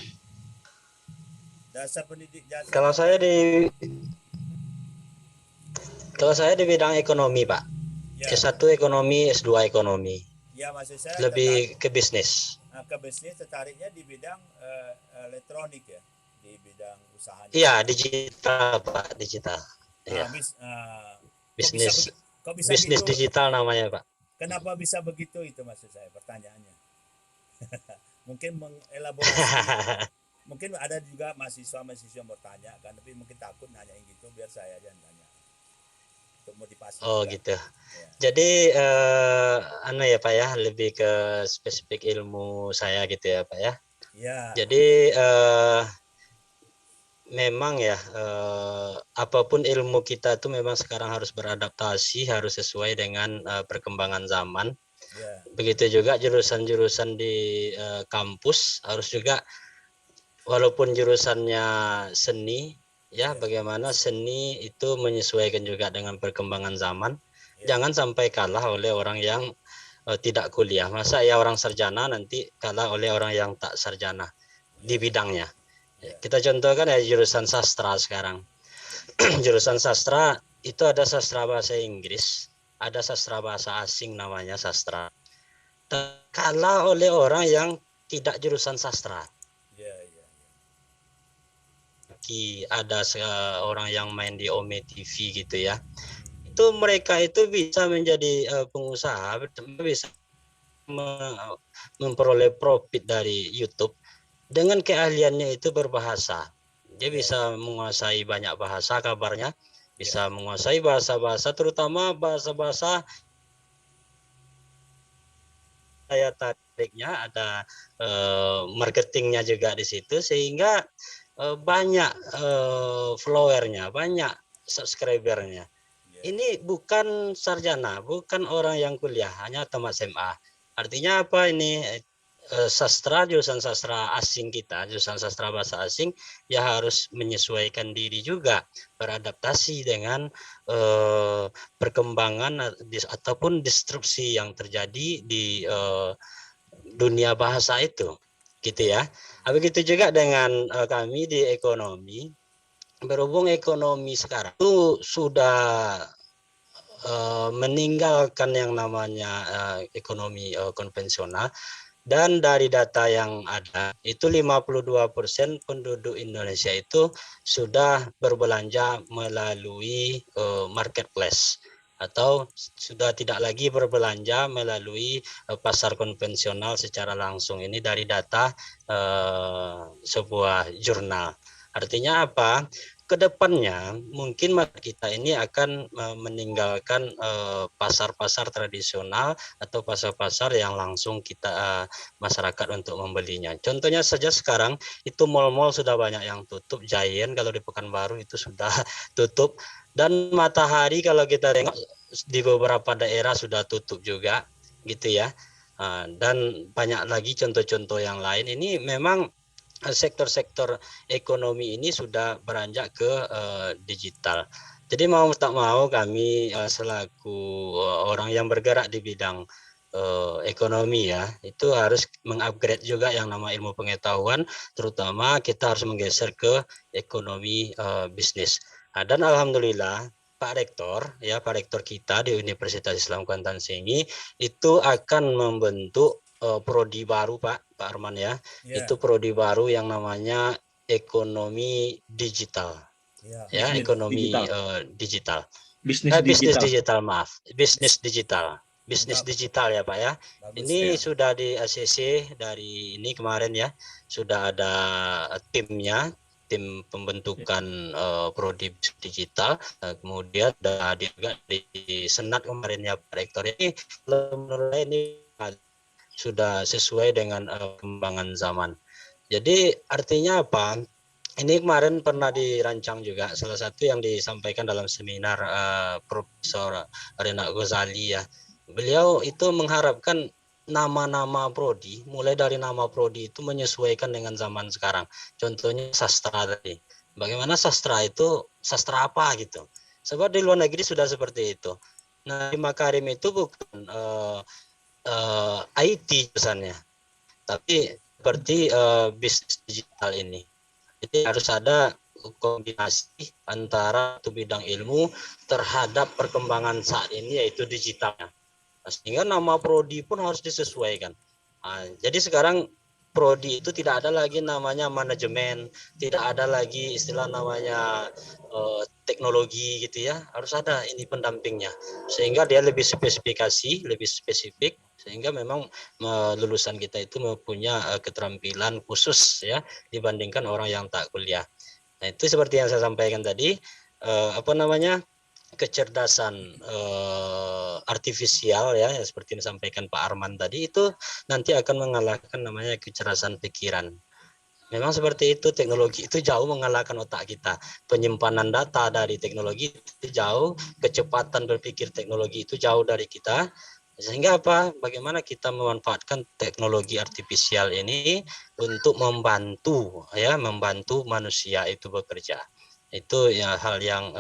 Dasar pendidik jasa. Kalau saya di bidang ekonomi Pak. Ya. S1 ekonomi, S2 ekonomi. Ya, maksud saya lebih ke bisnis. Ke bisnis tertariknya di bidang elektronik ya, di bidang usahanya. Iya, digital Pak, digital. Iya. Bisnis. Kok bisa bisnis gitu? Digital namanya Pak. Kenapa bisa begitu itu maksud saya pertanyaannya. Mungkin mengelaborasi. Mungkin ada juga mahasiswa yang bertanya kan, tapi mungkin takut nanyain gitu, biar saya aja nanya. Motivasi. Oh gitu. Ya. Jadi ya Pak ya, lebih ke spesifik ilmu saya gitu ya Pak ya. Ya. Jadi memang ya apapun ilmu kita itu memang sekarang harus beradaptasi, harus sesuai dengan perkembangan zaman. Ya. Begitu juga jurusan-jurusan di kampus harus juga, walaupun jurusannya seni. Ya, bagaimana seni itu menyesuaikan juga dengan perkembangan zaman. Jangan sampai kalah oleh orang yang tidak kuliah. Masa ya orang sarjana nanti kalah oleh orang yang tak sarjana di bidangnya. Kita contohkan ya jurusan sastra sekarang. Jurusan sastra itu ada sastra bahasa Inggris, ada sastra bahasa asing namanya sastra. Kalah oleh orang yang tidak jurusan sastra. Ada orang yang main di Ome TV gitu ya, itu mereka itu bisa menjadi pengusaha, bisa memperoleh profit dari YouTube dengan keahliannya itu berbahasa. Dia bisa menguasai banyak bahasa kabarnya, bisa menguasai bahasa-bahasa, terutama bahasa-bahasa daya tariknya, ada marketingnya juga di situ, sehingga banyak followernya, banyak subscribernya. Ini bukan sarjana, bukan orang yang kuliah, hanya tamat SMA. Artinya apa ini? Jurusan sastra asing kita, jurusan sastra bahasa asing, ya harus menyesuaikan diri juga, beradaptasi dengan perkembangan ataupun disrupsi yang terjadi di dunia bahasa itu, gitu ya. Begitu juga dengan kami di ekonomi. Berhubung ekonomi sekarang itu sudah meninggalkan yang namanya ekonomi konvensional, dan dari data yang ada itu 52% penduduk Indonesia itu sudah berbelanja melalui marketplace, atau sudah tidak lagi berbelanja melalui pasar konvensional secara langsung. Ini dari data sebuah jurnal. Artinya apa? Kedepannya mungkin kita ini akan meninggalkan pasar-pasar tradisional atau pasar-pasar yang langsung kita masyarakat untuk membelinya. Contohnya saja sekarang itu mal-mal sudah banyak yang tutup. Giant kalau di Pekanbaru itu sudah tutup, dan Matahari kalau kita tengok di beberapa daerah sudah tutup juga, gitu ya. Dan banyak lagi contoh-contoh yang lain. Ini memang sektor-sektor ekonomi ini sudah beranjak ke digital. Jadi mau tak mau kami selaku orang yang bergerak di bidang ekonomi ya, itu harus mengupgrade juga yang nama ilmu pengetahuan, terutama kita harus menggeser ke ekonomi bisnis. Dan alhamdulillah Pak Rektor kita di Universitas Islam Kuantan Sengi itu akan membentuk prodi baru Pak Arman ya. Itu prodi baru yang namanya ekonomi digital. Ya, ekonomi digital. Bisnis digital, maaf. Bisnis digital ya Pak ya. Ini sudah di ACC dari ini kemarin ya. Sudah ada timnya, tim pembentukan prodi digital. Kemudian ada juga di Senat kemarin ya Pak Rektor. Ini menurut saya ini sudah sesuai dengan perkembangan zaman. Jadi artinya apa? Ini kemarin pernah dirancang juga, salah satu yang disampaikan dalam seminar Profesor Rena Ghazali ya. Beliau itu mengharapkan nama-nama prodi, mulai dari nama prodi itu menyesuaikan dengan zaman sekarang. Contohnya sastra tadi. Bagaimana sastra itu, sastra apa gitu. Sebab di luar negeri sudah seperti itu. Nah, di Makarim itu bukan IT pesannya, tapi seperti bisnis digital ini. Jadi harus ada kombinasi antara bidang ilmu terhadap perkembangan saat ini, yaitu digitalnya. Sehingga nama prodi pun harus disesuaikan. Jadi sekarang prodi itu tidak ada lagi namanya manajemen, tidak ada lagi istilah namanya teknologi gitu ya. Harus ada ini pendampingnya, sehingga dia lebih spesifikasi, lebih spesifik, sehingga memang lulusan kita itu mempunyai keterampilan khusus ya dibandingkan orang yang tak kuliah. Nah, itu seperti yang saya sampaikan tadi, kecerdasan artifisial ya, seperti yang disampaikan Pak Arman tadi, itu nanti akan mengalahkan namanya kecerdasan pikiran. Memang seperti itu, teknologi itu jauh mengalahkan otak kita. Penyimpanan data dari teknologi itu jauh, kecepatan berpikir teknologi itu jauh dari kita. Sehingga apa? Bagaimana kita memanfaatkan teknologi artifisial ini untuk membantu manusia itu bekerja. Itu ya hal yang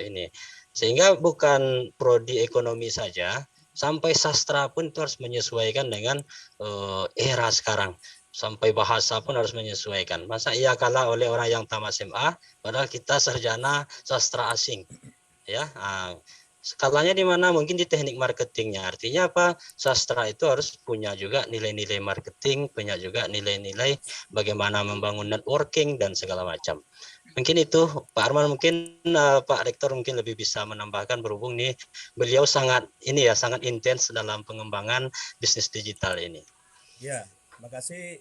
ini. Sehingga bukan prodi ekonomi saja, sampai sastra pun itu harus menyesuaikan dengan era sekarang. Sampai bahasa pun harus menyesuaikan. Masa iya kalah oleh orang yang tamat SMA, padahal kita sarjana sastra asing. Ya, skalanya di mana? Mungkin di teknik marketingnya. Artinya apa? Sastra itu harus punya juga nilai-nilai marketing, punya juga nilai-nilai bagaimana membangun networking dan segala macam. Mungkin itu Pak Arman, mungkin Pak Rektor mungkin lebih bisa menambahkan, berhubung nih beliau sangat sangat intens dalam pengembangan bisnis digital ini. Ya, makasih.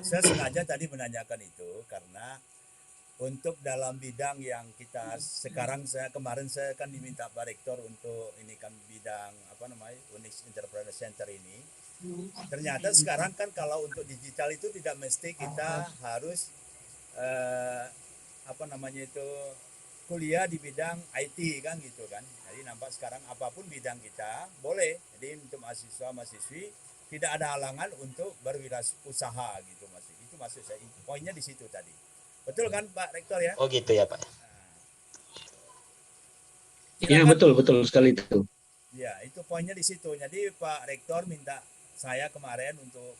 Saya sengaja tadi menanyakan itu karena untuk dalam bidang yang kita sekarang, kemarin saya kan diminta Pak Rektor untuk ini kan bidang Unix Entrepreneur Center ini. Ternyata sekarang kan kalau untuk digital itu tidak mesti kita harus kuliah di bidang IT kan gitu kan. Jadi nampak sekarang apapun bidang kita boleh. Jadi untuk mahasiswa-mahasiswi tidak ada halangan untuk berwirausaha gitu Mas. Itu maksud saya. Poinnya di situ tadi. Betul kan Pak Rektor ya? Oh gitu ya Pak. Iya, betul sekali itu. Ya, itu poinnya di situ. Jadi Pak Rektor minta saya kemarin untuk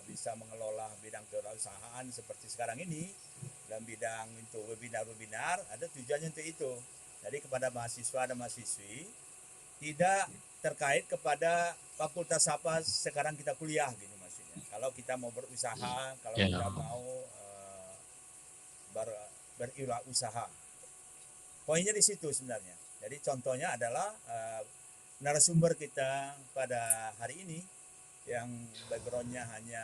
bisa mengelola bidang kewirausahaan seperti sekarang ini, dan bidang itu webinar ada tujuannya untuk itu. Jadi kepada mahasiswa dan mahasiswi tidak terkait kepada fakultas apa sekarang kita kuliah gitu maksudnya. Kalau kita mau berusaha, kalau kita mau berwirausaha. Poinnya di situ sebenarnya. Jadi contohnya adalah narasumber kita pada hari ini yang backgroundnya hanya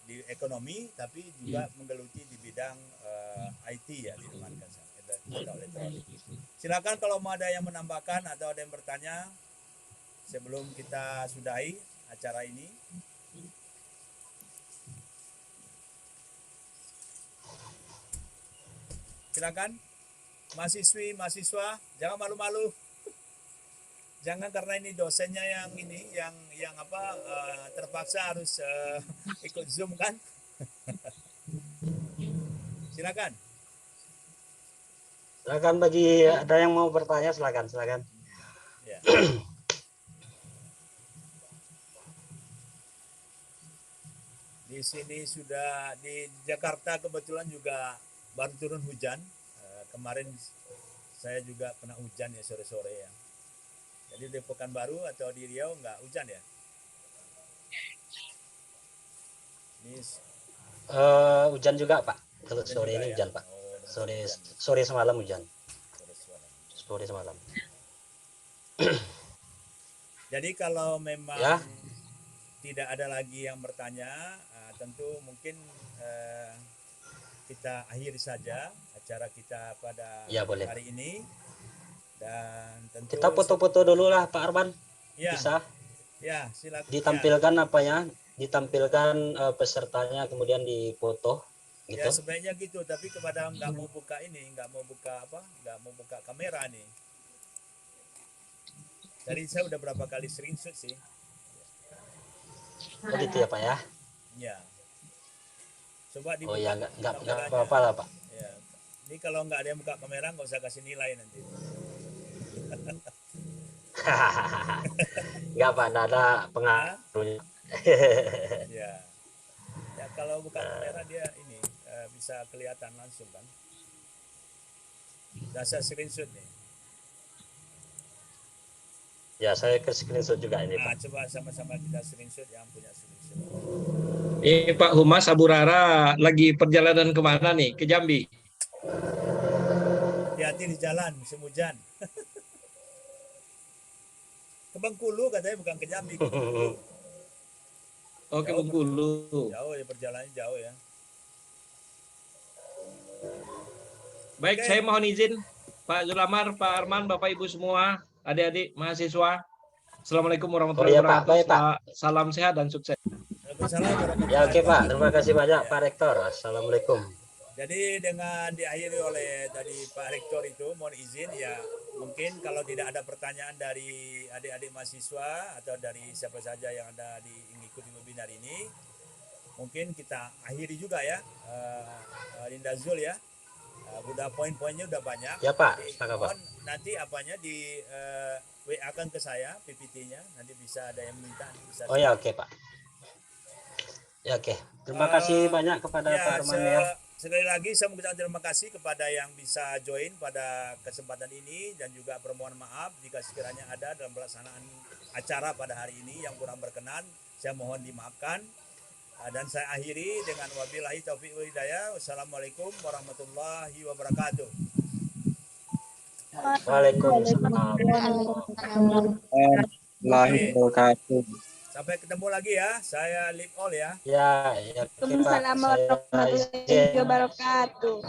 di ekonomi tapi juga menggeluti di bidang IT ya di atau elektronik. Silakan kalau mau ada yang menambahkan atau ada yang bertanya sebelum kita sudahi acara ini. Silakan mahasiswa jangan malu-malu. Jangan karena ini dosennya yang terpaksa harus ikut Zoom kan. Silakan. Silakan, bagi ada yang mau bertanya silakan. Ya. Di sini sudah di Jakarta kebetulan juga baru turun hujan. Kemarin saya juga kena hujan ya sore-sore ya. Jadi di Pekanbaru atau di Riau nggak hujan ya? Hujan juga Pak. Kalau Hujan sore juga ini ya? hujan Pak. Oh, Sore semalam hujan. Sore semalam. Jadi kalau memang Ya. tidak ada lagi yang bertanya, tentu mungkin kita akhiri saja acara kita pada boleh. hari ini. Dan tentu Kita foto-foto dulu lah Pak Arman. ya, Bisa ya silakan. ditampilkan ditampilkan pesertanya, kemudian dipoto gitu. Ya sebaiknya gitu, tapi kepada nggak mau buka kamera nih. Jadi saya udah berapa kali screenshot sih. Oh gitu ya Pak ya. Ya. Coba dibuka. Oh ya, nggak apa-apa lah Pak. Ya. Ini kalau nggak ada yang buka kamera nggak usah kasih nilai nanti. Nggak Pak, nggak ada pengaruhnya. Ya. Ya kalau buka kamera dia ini bisa kelihatan langsung kan. Dasar screenshot nih. Ya, saya ke screenshot juga ini Pak. Coba sama-sama kita screenshot yang punya screenshot. Ini Pak Humas Abu Rara lagi perjalanan kemana nih? Ke Jambi? Hati-hati di jalan musim hujan. Ke Bengkulu katanya, bukan ke Jambi. Ke Bengkulu. Oh, ke Bengkulu. Jauh ya, perjalanannya jauh ya. Baik, saya mohon izin Pak Zulamar, Pak Arman, Bapak Ibu semua, adik-adik mahasiswa. Assalamualaikum warahmatullahi wabarakatuh. Baik, Pak. Salam sehat dan sukses. Ya oke Pak, terima kasih banyak Pak Rektor. Assalamualaikum. Jadi dengan diakhiri oleh tadi Pak Rektor itu, mohon izin ya, mungkin kalau tidak ada pertanyaan dari adik-adik mahasiswa atau dari siapa saja yang ada mengikuti webinar ini, mungkin kita akhiri juga ya, Linda Zul ya. Udah poin-poinnya udah banyak. Ya Pak, silakan Pak. Nanti apanya di WA-kan ke saya PPT-nya, nanti bisa ada yang minta. Bisa oh ya oke Pak. Ya oke. Terima kasih banyak kepada Pak Arman ya. Sekali lagi saya mengucapkan terima kasih kepada yang bisa join pada kesempatan ini, dan juga permohonan maaf jika sekiranya ada dalam pelaksanaan acara pada hari ini yang kurang berkenan, saya mohon dimaafkan. Dan saya akhiri dengan wabillahi taufiq wal hidayah. Wassalamualaikum warahmatullahi wabarakatuh. Waalaikumsalam. Oke. Sampai ketemu lagi ya. Saya leave all ya. Ya, ya, Waalaikumsalam warahmatullahi wabarakatuh.